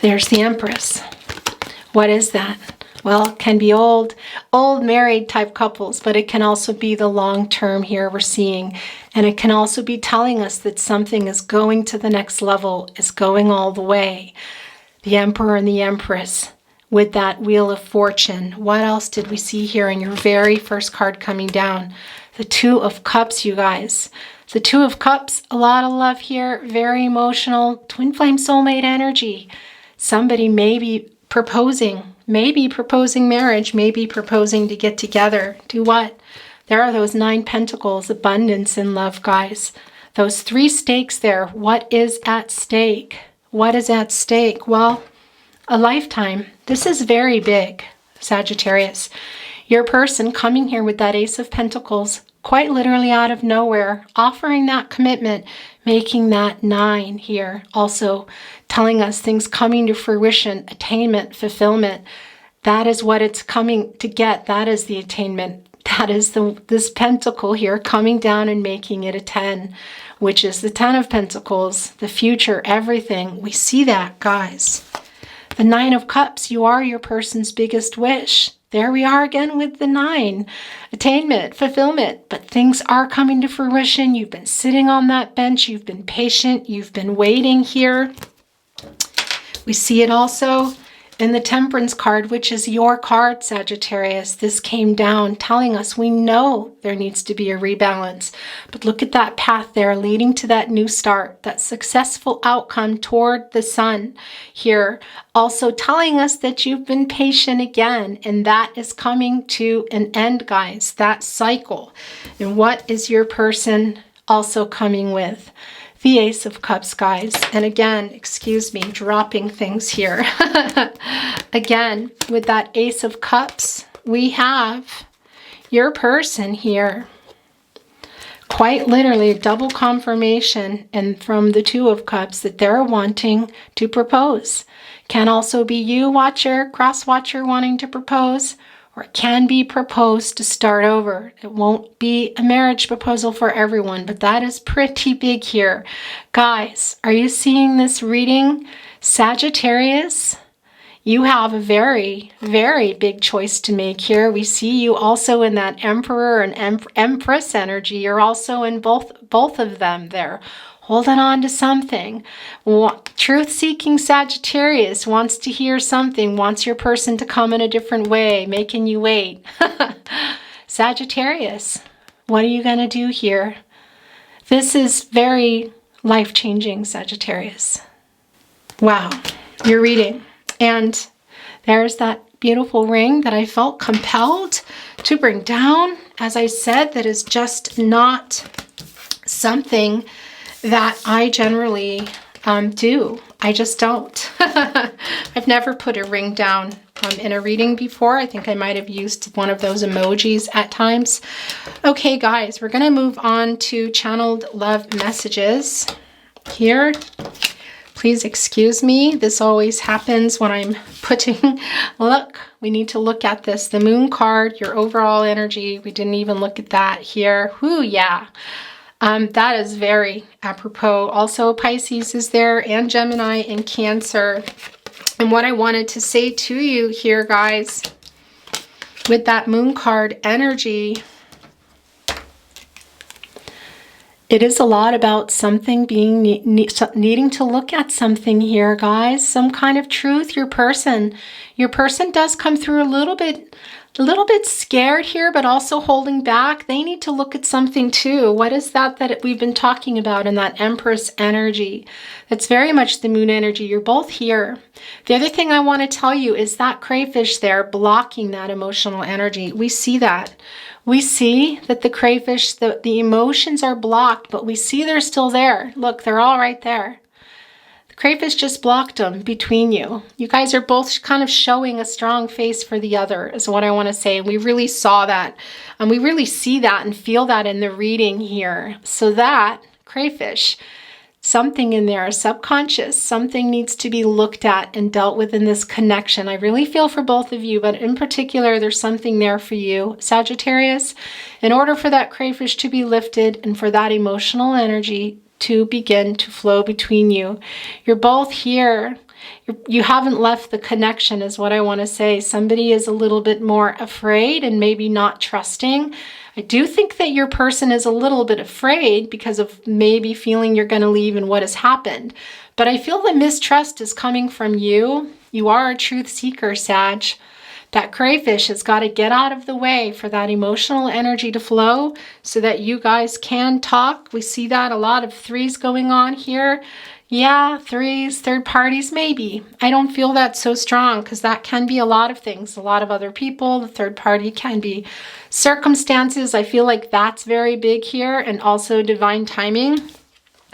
There's the Empress. What is that? Well, it can be old married type couples, but it can also be the long term here we're seeing. And it can also be telling us that something is going to the next level, is going all the way. The Emperor and the Empress with that Wheel of Fortune. What else did we see here in your very first card coming down? The Two of Cups, you guys. The Two of Cups, a lot of love here, very emotional, twin flame soulmate energy. Somebody may be proposing marriage, maybe proposing to get together. Do what? There are those 9 pentacles, abundance and love, guys. Those 3 stakes there. What is at stake? What is at stake? Well, a lifetime. This is very big, Sagittarius. Your person coming here with that Ace of Pentacles, quite literally out of nowhere, offering that commitment, making that 9 here, also telling us things coming to fruition, attainment, fulfillment. That is what it's coming to get. That is the attainment. That is this pentacle here coming down and making it a 10, which is the 10 of Pentacles, the future, everything. We see that, guys. The 9 of Cups, you are your person's biggest wish. There we are again with the 9. Attainment, fulfillment, but things are coming to fruition. You've been sitting on that bench. You've been patient. You've been waiting here. We see it also in the Temperance card, which is your card, Sagittarius. This came down telling us we know there needs to be a rebalance. But look at that path there leading to that new start, that successful outcome toward the sun here. Also telling us that you've been patient again, and that is coming to an end, guys, that cycle. And what is your person also coming with? The Ace of Cups, guys. And again, excuse me, dropping things here. Again, with that Ace of Cups, we have your person here. Quite literally, double confirmation, and from the Two of Cups that they're wanting to propose. Can also be you, watcher, cross watcher, wanting to propose, or it can be proposed to start over. It won't be a marriage proposal for everyone, but that is pretty big here. Guys, are you seeing this reading? Sagittarius, you have a very, very big choice to make here. We see you also in that Emperor and Empress energy. You're also in both of them there. Holding on to something. Truth-seeking Sagittarius wants to hear something, wants your person to come in a different way, making you wait. Sagittarius, what are you going to do here? This is very life-changing, Sagittarius. Wow, you're reading. And there's that beautiful ring that I felt compelled to bring down. As I said, that is just not something that I generally do. I just don't. I've never put a ring down in a reading before. I think I might have used one of those emojis at times. Okay, guys, we're going to move on to channeled love messages here. Please excuse me. This always happens when I'm putting, look, we need to look at this. The moon card, your overall energy. We didn't even look at that here. Whoo, yeah. That is very apropos. Also, Pisces is there, and Gemini and Cancer. And what I wanted to say to you here, guys, with that moon card energy, it is a lot about something being needing to look at something here, guys. Some kind of truth. Your person does come through a little bit scared here, but also holding back. They need to look at something too. What is that we've been talking about in that Empress energy? That's very much the moon energy. You're both here. The other thing I want to tell you is that crayfish there blocking that emotional energy. We see that. We see that the crayfish, the emotions are blocked, but we see they're still there. Look, they're all right there. Crayfish just blocked them between you. You guys are both kind of showing a strong face for the other, is what I want to say. And we really saw that. And we really see that and feel that in the reading here. So that, crayfish, something in there, subconscious, something needs to be looked at and dealt with in this connection. I really feel for both of you, but in particular, there's something there for you, Sagittarius. In order for that crayfish to be lifted and for that emotional energy to begin to flow between you. You're both here. You haven't left the connection, is what I want to say. Somebody is a little bit more afraid and maybe not trusting. I do think that your person is a little bit afraid because of maybe feeling you're going to leave and what has happened. But I feel the mistrust is coming from you. You are a truth seeker, Sag. That crayfish has got to get out of the way for that emotional energy to flow so that you guys can talk. We see that a lot of threes going on here. Yeah, threes, third parties, maybe. I don't feel that so strong because that can be a lot of things. A lot of other people, the third party can be circumstances. I feel like that's very big here, and also divine timing.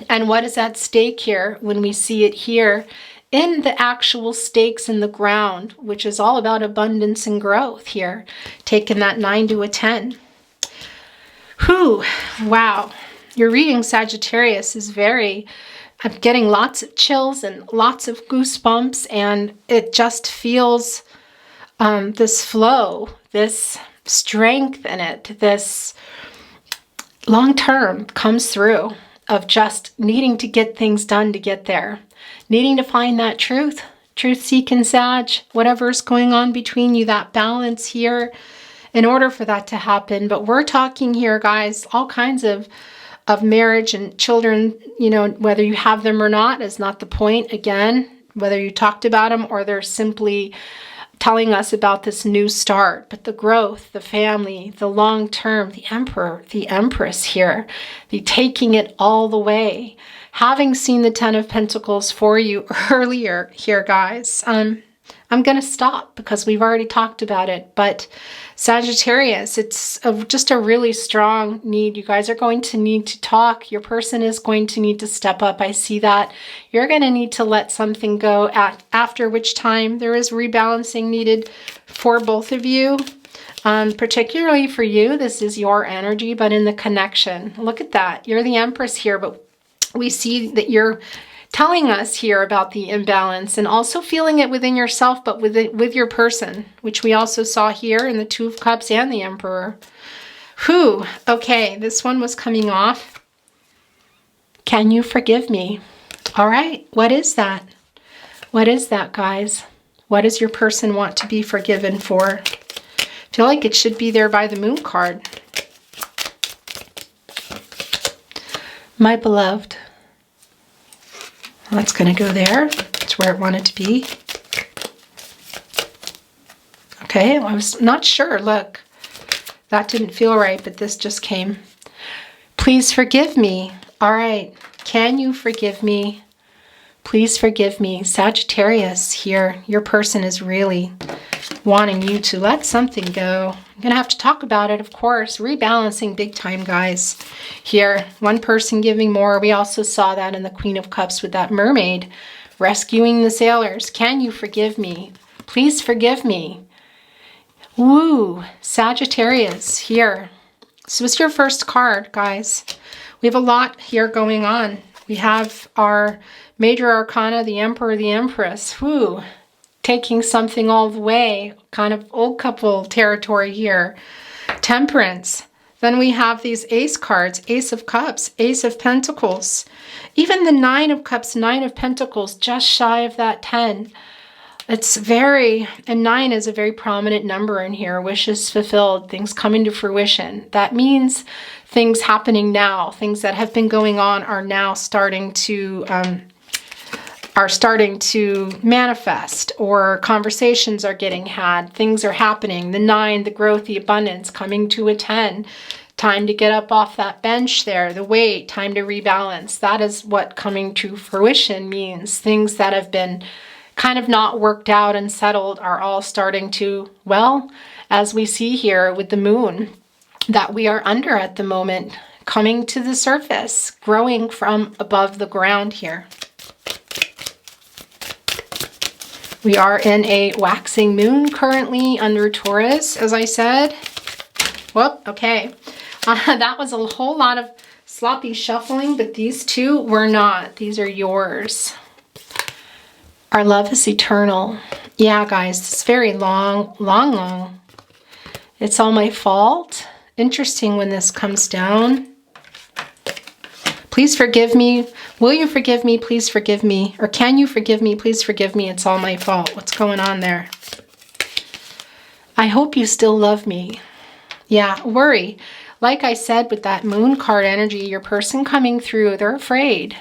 And what is at stake here when we see it here? In the actual stakes in the ground, which is all about abundance and growth here, taking that 9 to a 10. Whew, wow. Your reading, Sagittarius, is I'm getting lots of chills and lots of goosebumps, and it just feels this flow, this strength in it, this long-term comes through of just needing to get things done to get there. Needing to find that truth-seeking, Sag, whatever's going on between you, that balance here, in order for that to happen. But we're talking here, guys, all kinds of marriage and children, whether you have them or not is not the point. Again, whether you talked about them or they're simply telling us about this new start, but the growth, the family, the long term, the Emperor, the Empress here, the taking it all the way. Having seen the 10 of Pentacles for you earlier here, guys, I'm going to stop because we've already talked about it. But Sagittarius, it's just a really strong need. You guys are going to need to talk. Your person is going to need to step up. I see that. You're going to need to let something go, after which time there is rebalancing needed for both of you. Particularly for you, this is your energy, but in the connection. Look at that. You're the Empress here, but we see that you're telling us here about the imbalance and also feeling it within yourself, but with your person, which we also saw here in the Two of Cups and the Emperor. Whew. Okay, this one was coming off. Can you forgive me? All right, what is that? What is that, guys? What does your person want to be forgiven for? I feel like it should be there by the Moon card. My beloved. That's going to go there. That's where I want it to be. Okay, I was not sure. Look, that didn't feel right, but this just came. Please forgive me. All right. Can you forgive me? Please forgive me. Sagittarius here. Your person is really wanting you to let something go. I'm going to have to talk about it, of course. Rebalancing big time, guys. Here, one person giving more. We also saw that in the Queen of Cups with that mermaid rescuing the sailors. Can you forgive me? Please forgive me. Woo, Sagittarius here. This was your first card, guys. We have a lot here going on. We have our major arcana, the Emperor, the Empress. Woo. Taking something all the way, kind of old couple territory here. Temperance. Then we have these ace cards, Ace of Cups, Ace of Pentacles. Even the Nine of Cups, Nine of Pentacles, just shy of that 10. It's very, and 9 is a very prominent number in here. Wishes fulfilled, things coming to fruition. That means things happening now. Things that have been going on are now starting to manifest, or conversations are getting had, things are happening. The 9, the growth, the abundance, coming to a 10. Time to get up off that bench there, the weight, time to rebalance. That is what coming to fruition means. Things that have been kind of not worked out and settled are all starting to, well, as we see here with the moon that we are under at the moment, coming to the surface, growing from above the ground here. We are in a waxing moon currently under Taurus, as I said. Whoop, okay. That was a whole lot of sloppy shuffling, but these two were not. These are yours. Our love is eternal. Yeah, guys, it's very long, long, long. It's all my fault. Interesting when this comes down. Please forgive me. Will you forgive me? Please forgive me. Or can you forgive me? Please forgive me. It's all my fault. What's going on there? I hope you still love me. Yeah, worry. Like I said, with that moon card energy, your person coming through, they're afraid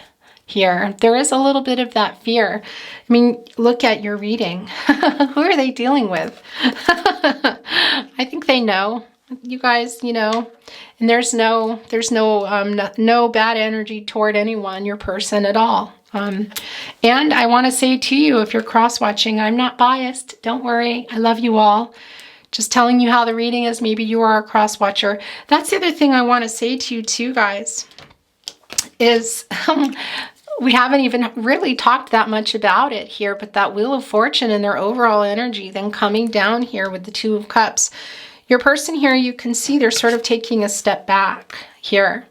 here. There is a little bit of that fear. I mean, look at your reading. Who are they dealing with? I think they know. You guys, you know, and there's no bad energy toward anyone, your person at all. And I want to say to you, if you're cross-watching, I'm not biased. Don't worry. I love you all. Just telling you how the reading is. Maybe you are a cross-watcher. That's the other thing I want to say to you too, guys, is we haven't even really talked that much about it here, but that Wheel of Fortune and their overall energy then coming down here with the Two of Cups. Your person here, you can see they're sort of taking a step back here.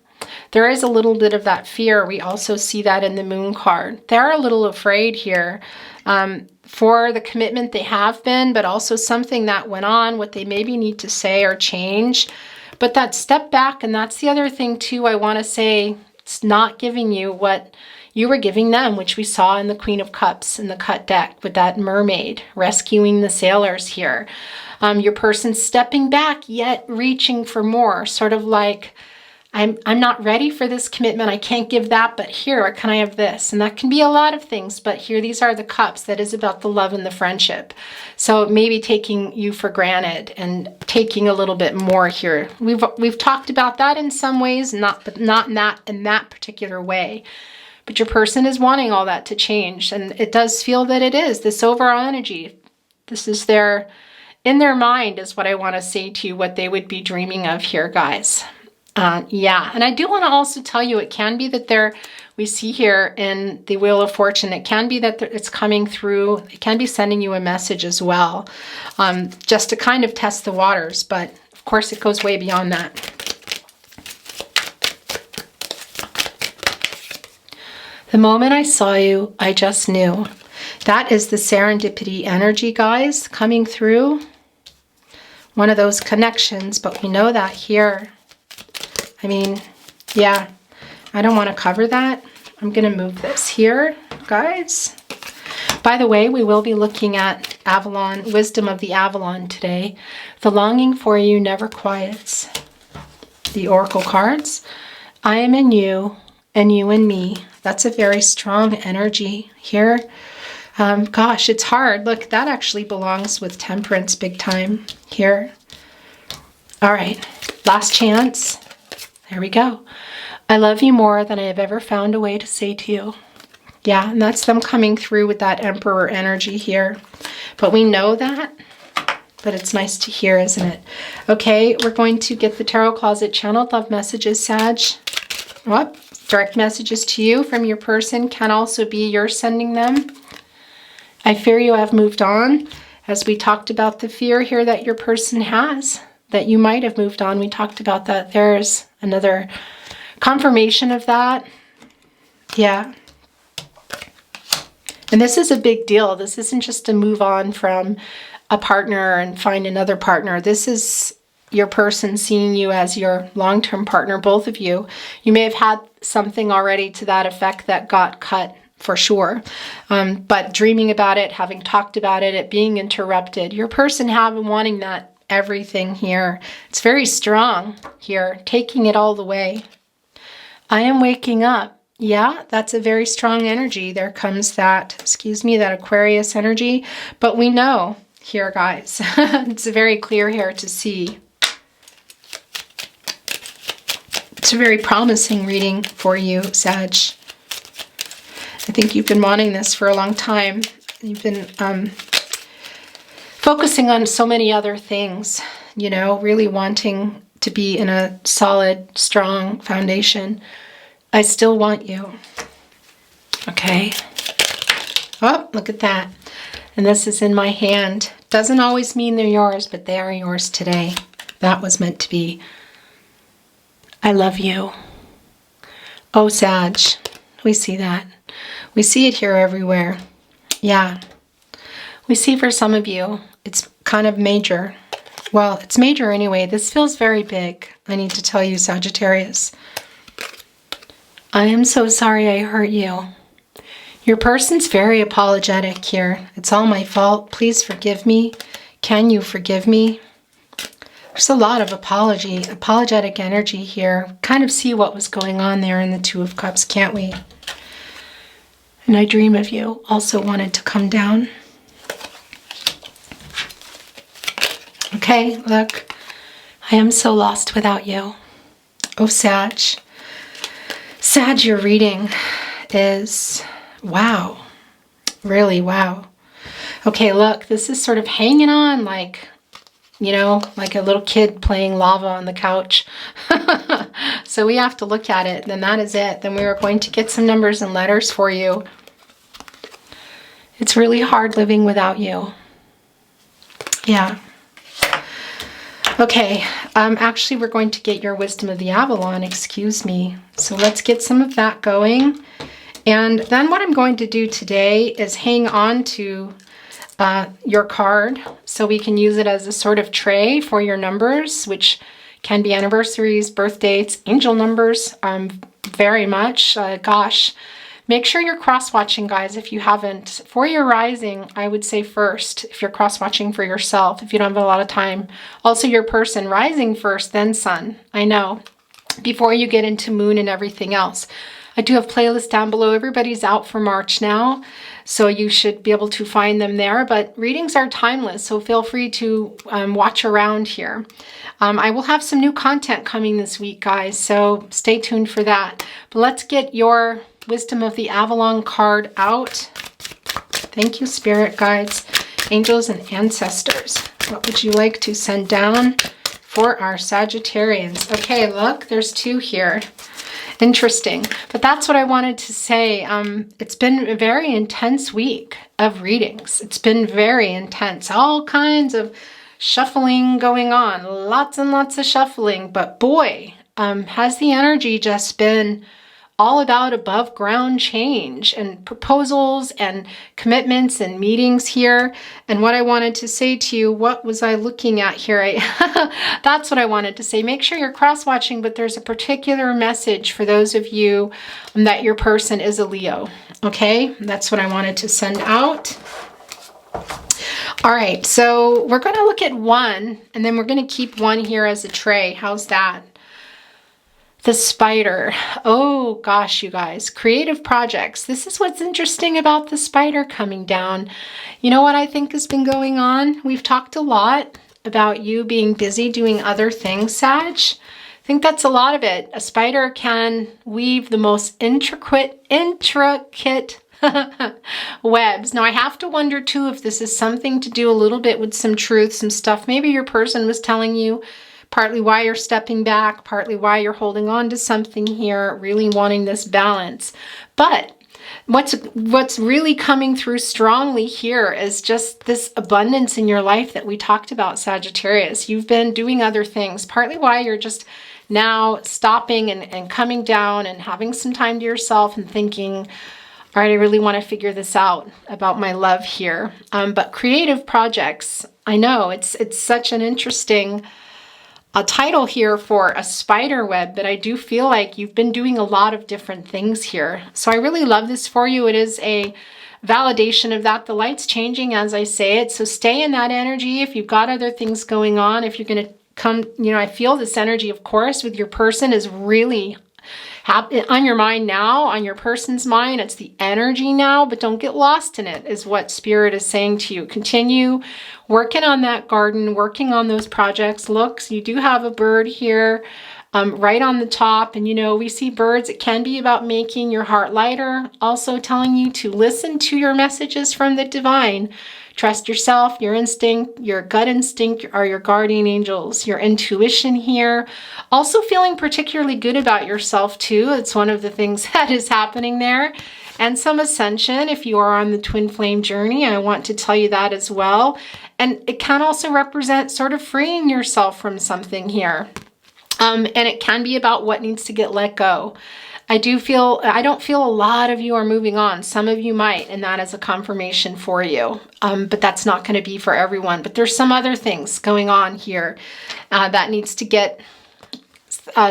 There is a little bit of that fear. We also see that in the Moon card. They're a little afraid here for the commitment they have been, but also something that went on, what they maybe need to say or change. But that step back, and that's the other thing too, I want to say, it's not giving you what you were giving them, which we saw in the Queen of Cups in the cut deck with that mermaid rescuing the sailors here. Your person stepping back yet reaching for more, sort of like, I'm not ready for this commitment. I can't give that, but here, can I have this? And that can be a lot of things, but here, these are the cups. That is about the love and the friendship. So maybe taking you for granted and taking a little bit more here. We've talked about that in some ways, but not in that particular way. But your person is wanting all that to change, and it does feel that it is this overall energy. This is in their mind is what I want to say to you, what they would be dreaming of here, guys. Yeah, and I do want to also tell you, it can be that we see here in the Wheel of Fortune, it can be that it's coming through, it can be sending you a message as well, just to kind of test the waters, but of course it goes way beyond that. The moment I saw you, I just knew. That is the serendipity energy, guys, coming through. One of those connections, but we know that here. I mean, yeah, I don't want to cover that. I'm going to move this here, guys. By the way, we will be looking at Avalon, Wisdom of the Avalon today. The longing for you never quiets. The Oracle cards. I am in you and you in me. That's a very strong energy here. Gosh, it's hard. Look, that actually belongs with Temperance big time here. All right, last chance. There we go. I love you more than I have ever found a way to say to you. Yeah, and that's them coming through with that Emperor energy here. But we know that. but it's nice to hear, isn't it? Okay, we're going to get the Tarot Closet channeled love messages, Sag. What? Direct messages to you from your person can also be you're sending them. I fear you have moved on. As we talked about the fear here that your person has, that you might have moved on. We talked about that. There's another confirmation of that. Yeah. And this is a big deal. This isn't just to move on from a partner and find another partner. This is your person seeing you as your long-term partner, both of you. You may have had something already to that effect that got cut for sure. But dreaming about it, having talked about it, it being interrupted, your person having wanting that everything here. It's very strong here, taking it all the way. I am waking up. Yeah, that's a very strong energy. There comes that, excuse me, that Aquarius energy. But we know here, guys, it's very clear here to see. It's a very promising reading for you, Sag. I think you've been wanting this for a long time. You've been focusing on so many other things, you know, really wanting to be in a solid, strong foundation. I still want you. Okay. Oh, look at that. And this is in my hand. Doesn't always mean they're yours, but they are yours today. That was meant to be. I love you. Oh, Sag. We see that. We see it here everywhere. Yeah. We see for some of you, it's kind of major. Well, it's major anyway. This feels very big. I need to tell you, Sagittarius. I am so sorry I hurt you. Your person's very apologetic here. It's all my fault. Please forgive me. Can you forgive me? There's a lot of apologetic energy here. Kind of see what was going on there in the Two of Cups, can't we? And I dream of you. Also wanted to come down. Okay, look. I am so lost without you. Oh, Sag. Sag, your reading is wow. Really wow. Okay, look. This is sort of hanging on like, you know, like a little kid playing lava on the couch. So we have to look at it. Then that is it. Then we are going to get some numbers and letters for you. It's really hard living without you. Yeah. Okay. Actually, we're going to get your Wisdom of the Avalon. Excuse me. So let's get some of that going. And then what I'm going to do today is hang on to your card so we can use it as a sort of tray for your numbers, which can be anniversaries, birth dates, angel numbers, very much. Gosh, make sure you're cross-watching, guys, if you haven't. For your rising, I would say first, if you're cross-watching for yourself, if you don't have a lot of time. Also your person, rising first, then sun. I know, before you get into moon and everything else. I do have playlists down below. Everybody's out for March now, so you should be able to find them there. But readings are timeless, so feel free to watch around here. I will have some new content coming this week, guys, so stay tuned for that. But let's get your Wisdom of the Avalon card out. Thank you, spirit guides, angels, and ancestors. What would you like to send down for our Sagittarians? Okay, look, there's two here. Interesting. But that's what I wanted to say. It's been a very intense week of readings. It's been very intense. All kinds of shuffling going on. Lots and lots of shuffling. But boy, has the energy just been all about above ground change and proposals and commitments and meetings here. And what I wanted to say to you, what was I looking at here? That's what I wanted to say. Make sure you're cross-watching, but there's a particular message for those of you that your person is a Leo. Okay, that's what I wanted to send out. All right, so we're going to look at one, and then we're going to keep one here as a tray. How's that? The spider. Oh gosh, you guys, creative projects. This is what's interesting about the spider coming down. You know what I think has been going on? We've talked a lot about you being busy doing other things, Sag. think that's a lot of it. A spider can weave the most intricate webs. Now I have to wonder too if this is something to do a little bit with some truth, some stuff maybe your person was telling you, partly why you're stepping back, partly why you're holding on to something here, really wanting this balance. But what's really coming through strongly here is just this abundance in your life that we talked about, Sagittarius. You've been doing other things, partly why you're just now stopping and coming down and having some time to yourself and thinking, all right, I really want to figure this out about my love here. But creative projects, I know it's such an interesting title here for a spider web, but I do feel like you've been doing a lot of different things here. So I really love this for you. It is a validation of that. The light's changing as I say it. So stay in that energy. If you've got other things going on, if you're going to come, you know, I feel this energy, of course, with your person is really on your mind now, on your person's mind. It's the energy now, but don't get lost in it, is what Spirit is saying to you. Continue working on that garden, working on those projects. Look, so you do have a bird here right on the top. And, you know, we see birds. It can be about making your heart lighter. Also telling you to listen to your messages from the divine. Trust yourself, your instinct, your gut instinct are your guardian angels, your intuition here. Also feeling particularly good about yourself too. It's one of the things that is happening there. And some ascension if you are on the twin flame journey. I want to tell you that as well. And it can also represent sort of freeing yourself from something here. And it can be about what needs to get let go. I don't feel a lot of you are moving on. Some of you might, and that is a confirmation for you. But that's not going to be for everyone. But there's some other things going on here that needs to get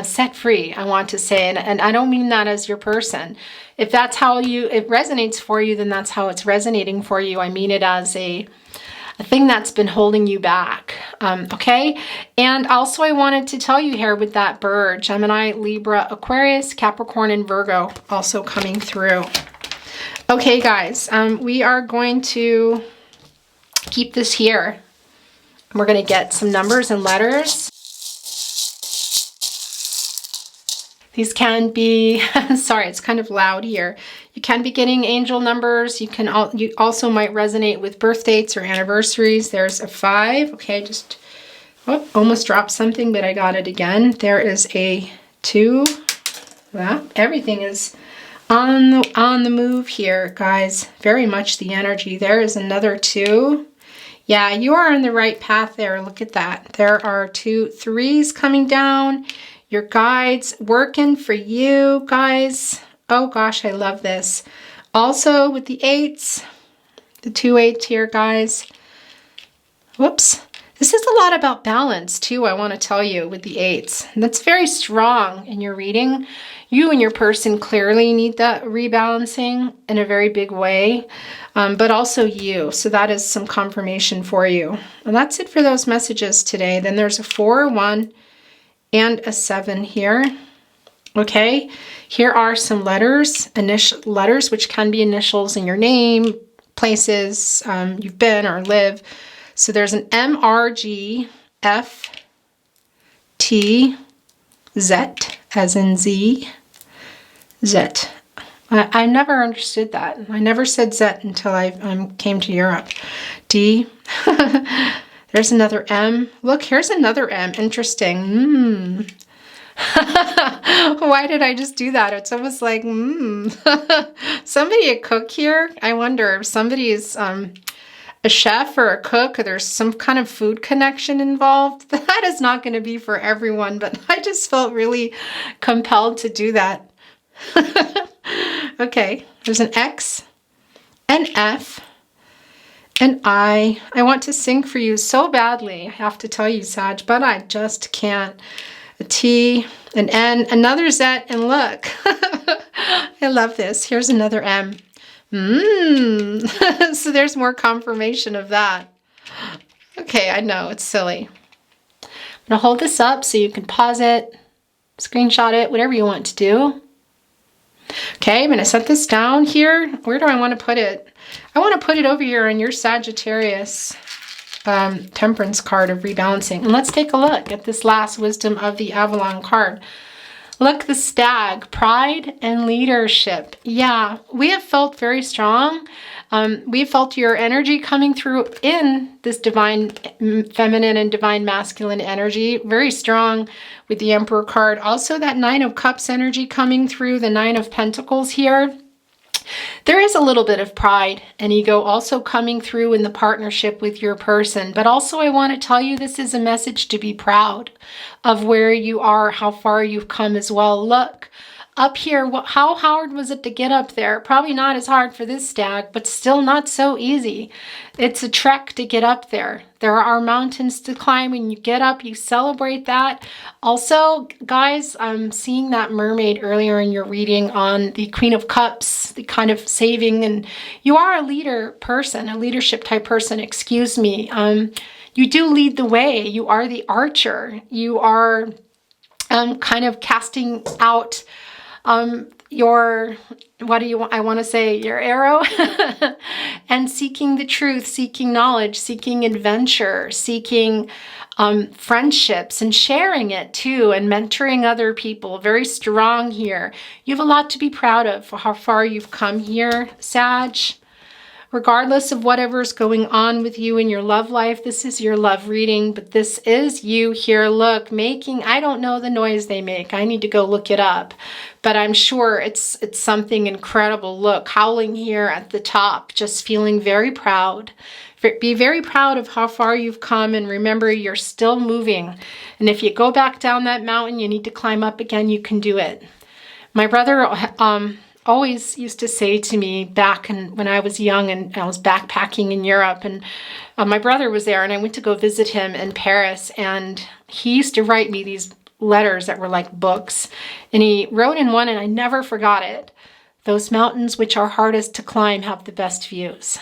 set free, I want to say. And I don't mean that as your person. If that's how it resonates for you, then that's how it's resonating for you. I mean it as a thing that's been holding you back, okay? And also I wanted to tell you here with that bird, Gemini, Libra, Aquarius, Capricorn, and Virgo also coming through. Okay, guys, we are going to keep this here. We're going to get some numbers and letters. These can be, sorry, it's kind of loud here. You can be getting angel numbers. You also might resonate with birth dates or anniversaries. There's a 5. Okay, just almost dropped something, but I got it again. There is a 2. Well, everything is on the move here, guys. Very much the energy. There is another 2. Yeah, you are on the right path there. Look at that. There are 2 3s coming down. Your guides working for you, guys. Oh gosh, I love this. Also with the 8s, the 2 8s here, guys. Whoops. This is a lot about balance too, I want to tell you, with the 8s. That's very strong in your reading. You and your person clearly need that rebalancing in a very big way, but also you. So that is some confirmation for you. And that's it for those messages today. Then there's a 4, 1, and a 7 here. Okay, here are some letters, initial letters, which can be initials in your name, places you've been or live. So there's an M, R, G, F, T, Z, as in Z, Z. I never understood that. I never said Z until I came to Europe. D. There's another M. Look, here's another M. Interesting. Why did I just do that? It's almost like, somebody a cook here? I wonder if somebody is a chef or a cook, or there's some kind of food connection involved. That is not going to be for everyone, but I just felt really compelled to do that. Okay, there's an X, an F, and I want to sing for you so badly, I have to tell you, Sag, but I just can't. A T, an N, another Z, and look. I love this. Here's another M. So there's more confirmation of that. Okay, I know, it's silly. I'm going to hold this up so you can pause it, screenshot it, whatever you want to do. Okay, I'm going to set this down here. Where do I want to put it? I want to put it over here on your Sagittarius Temperance card of rebalancing. And let's take a look at this last wisdom of the Avalon card. Look, the stag, pride and leadership. Yeah, we have felt very strong. We felt your energy coming through in this divine feminine and divine masculine energy. Very strong with the Emperor card. Also that Nine of Cups energy coming through, the Nine of Pentacles here. There is a little bit of pride and ego also coming through in the partnership with your person. But also I want to tell you this is a message to be proud of where you are, how far you've come as well. Look, up here, how hard was it to get up there? Probably not as hard for this stag, but still not so easy. It's a trek to get up there. There are mountains to climb. When you get up, you celebrate that. Also, guys, I'm seeing that mermaid earlier in your reading on the Queen of Cups, the kind of saving, and you are a leader person, a leadership type person, excuse me. You do lead the way. You are the archer. You are kind of casting out your, what do you want? I want to say your arrow and seeking the truth, seeking knowledge, seeking adventure, seeking friendships and sharing it too, and mentoring other people. Very strong here. You have a lot to be proud of for how far you've come here, Sag. Regardless of whatever's going on with you in your love life, this is your love reading, but this is you here. Look, making, I don't know the noise they make. I need to go look it up, but I'm sure it's something incredible. Look, howling here at the top, just feeling very proud. Be very proud of how far you've come, and remember you're still moving. And if you go back down that mountain, you need to climb up again, you can do it. My brother always used to say to me back when I was young and I was backpacking in Europe, and my brother was there and I went to go visit him in Paris, and he used to write me these letters that were like books, and he wrote in one, and I never forgot it. Those mountains which are hardest to climb have the best views.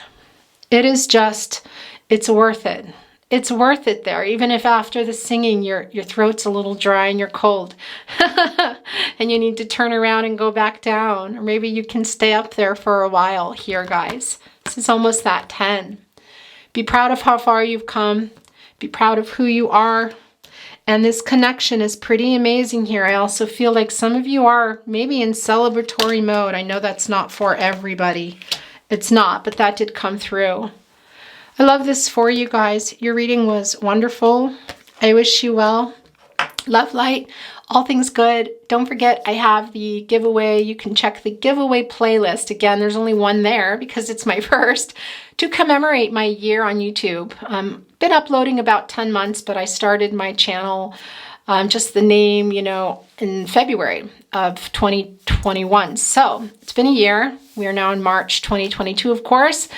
It is just, it's worth it. It's worth it there, even if after the singing your throat's a little dry and you're cold and you need to turn around and go back down, or maybe you can stay up there for a while here, guys. This is almost that 10. Be proud of how far you've come. Be proud of who you are. And this connection is pretty amazing here. I also feel like some of you are maybe in celebratory mode. I know that's not for everybody. It's not, but that did come through. I love this for you guys. Your reading was wonderful. I wish you well. Love, light, all things good. Don't forget, I have the giveaway. You can check the giveaway playlist. Again, there's only one there because it's my first, to commemorate my year on YouTube. Been uploading about 10 months, but I started my channel, just the name, you know, in February of 2021. So it's been a year. We are now in March 2022, of course.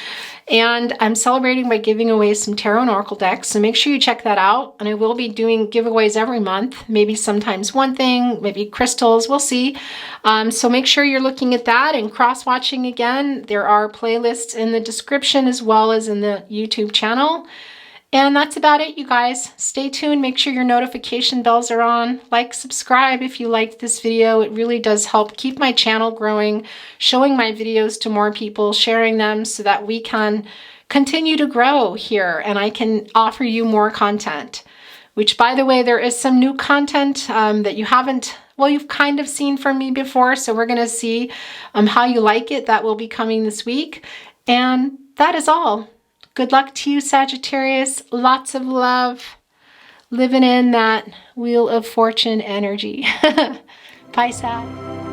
And I'm celebrating by giving away some tarot and oracle decks, so make sure you check that out. And I will be doing giveaways every month, maybe sometimes one thing, maybe crystals, we'll see. So make sure you're looking at that and cross-watching again. There are playlists in the description as well as in the YouTube channel. And that's about it, you guys. Stay tuned. Make sure your notification bells are on. Like, subscribe if you liked this video. It really does help keep my channel growing, showing my videos to more people, sharing them so that we can continue to grow here and I can offer you more content. Which, by the way, there is some new content that you haven't, well, you've kind of seen from me before. So we're going to see how you like it. That will be coming this week. And that is all. Good luck to you, Sagittarius. Lots of love. Living in that Wheel of Fortune energy. Bye, Sag.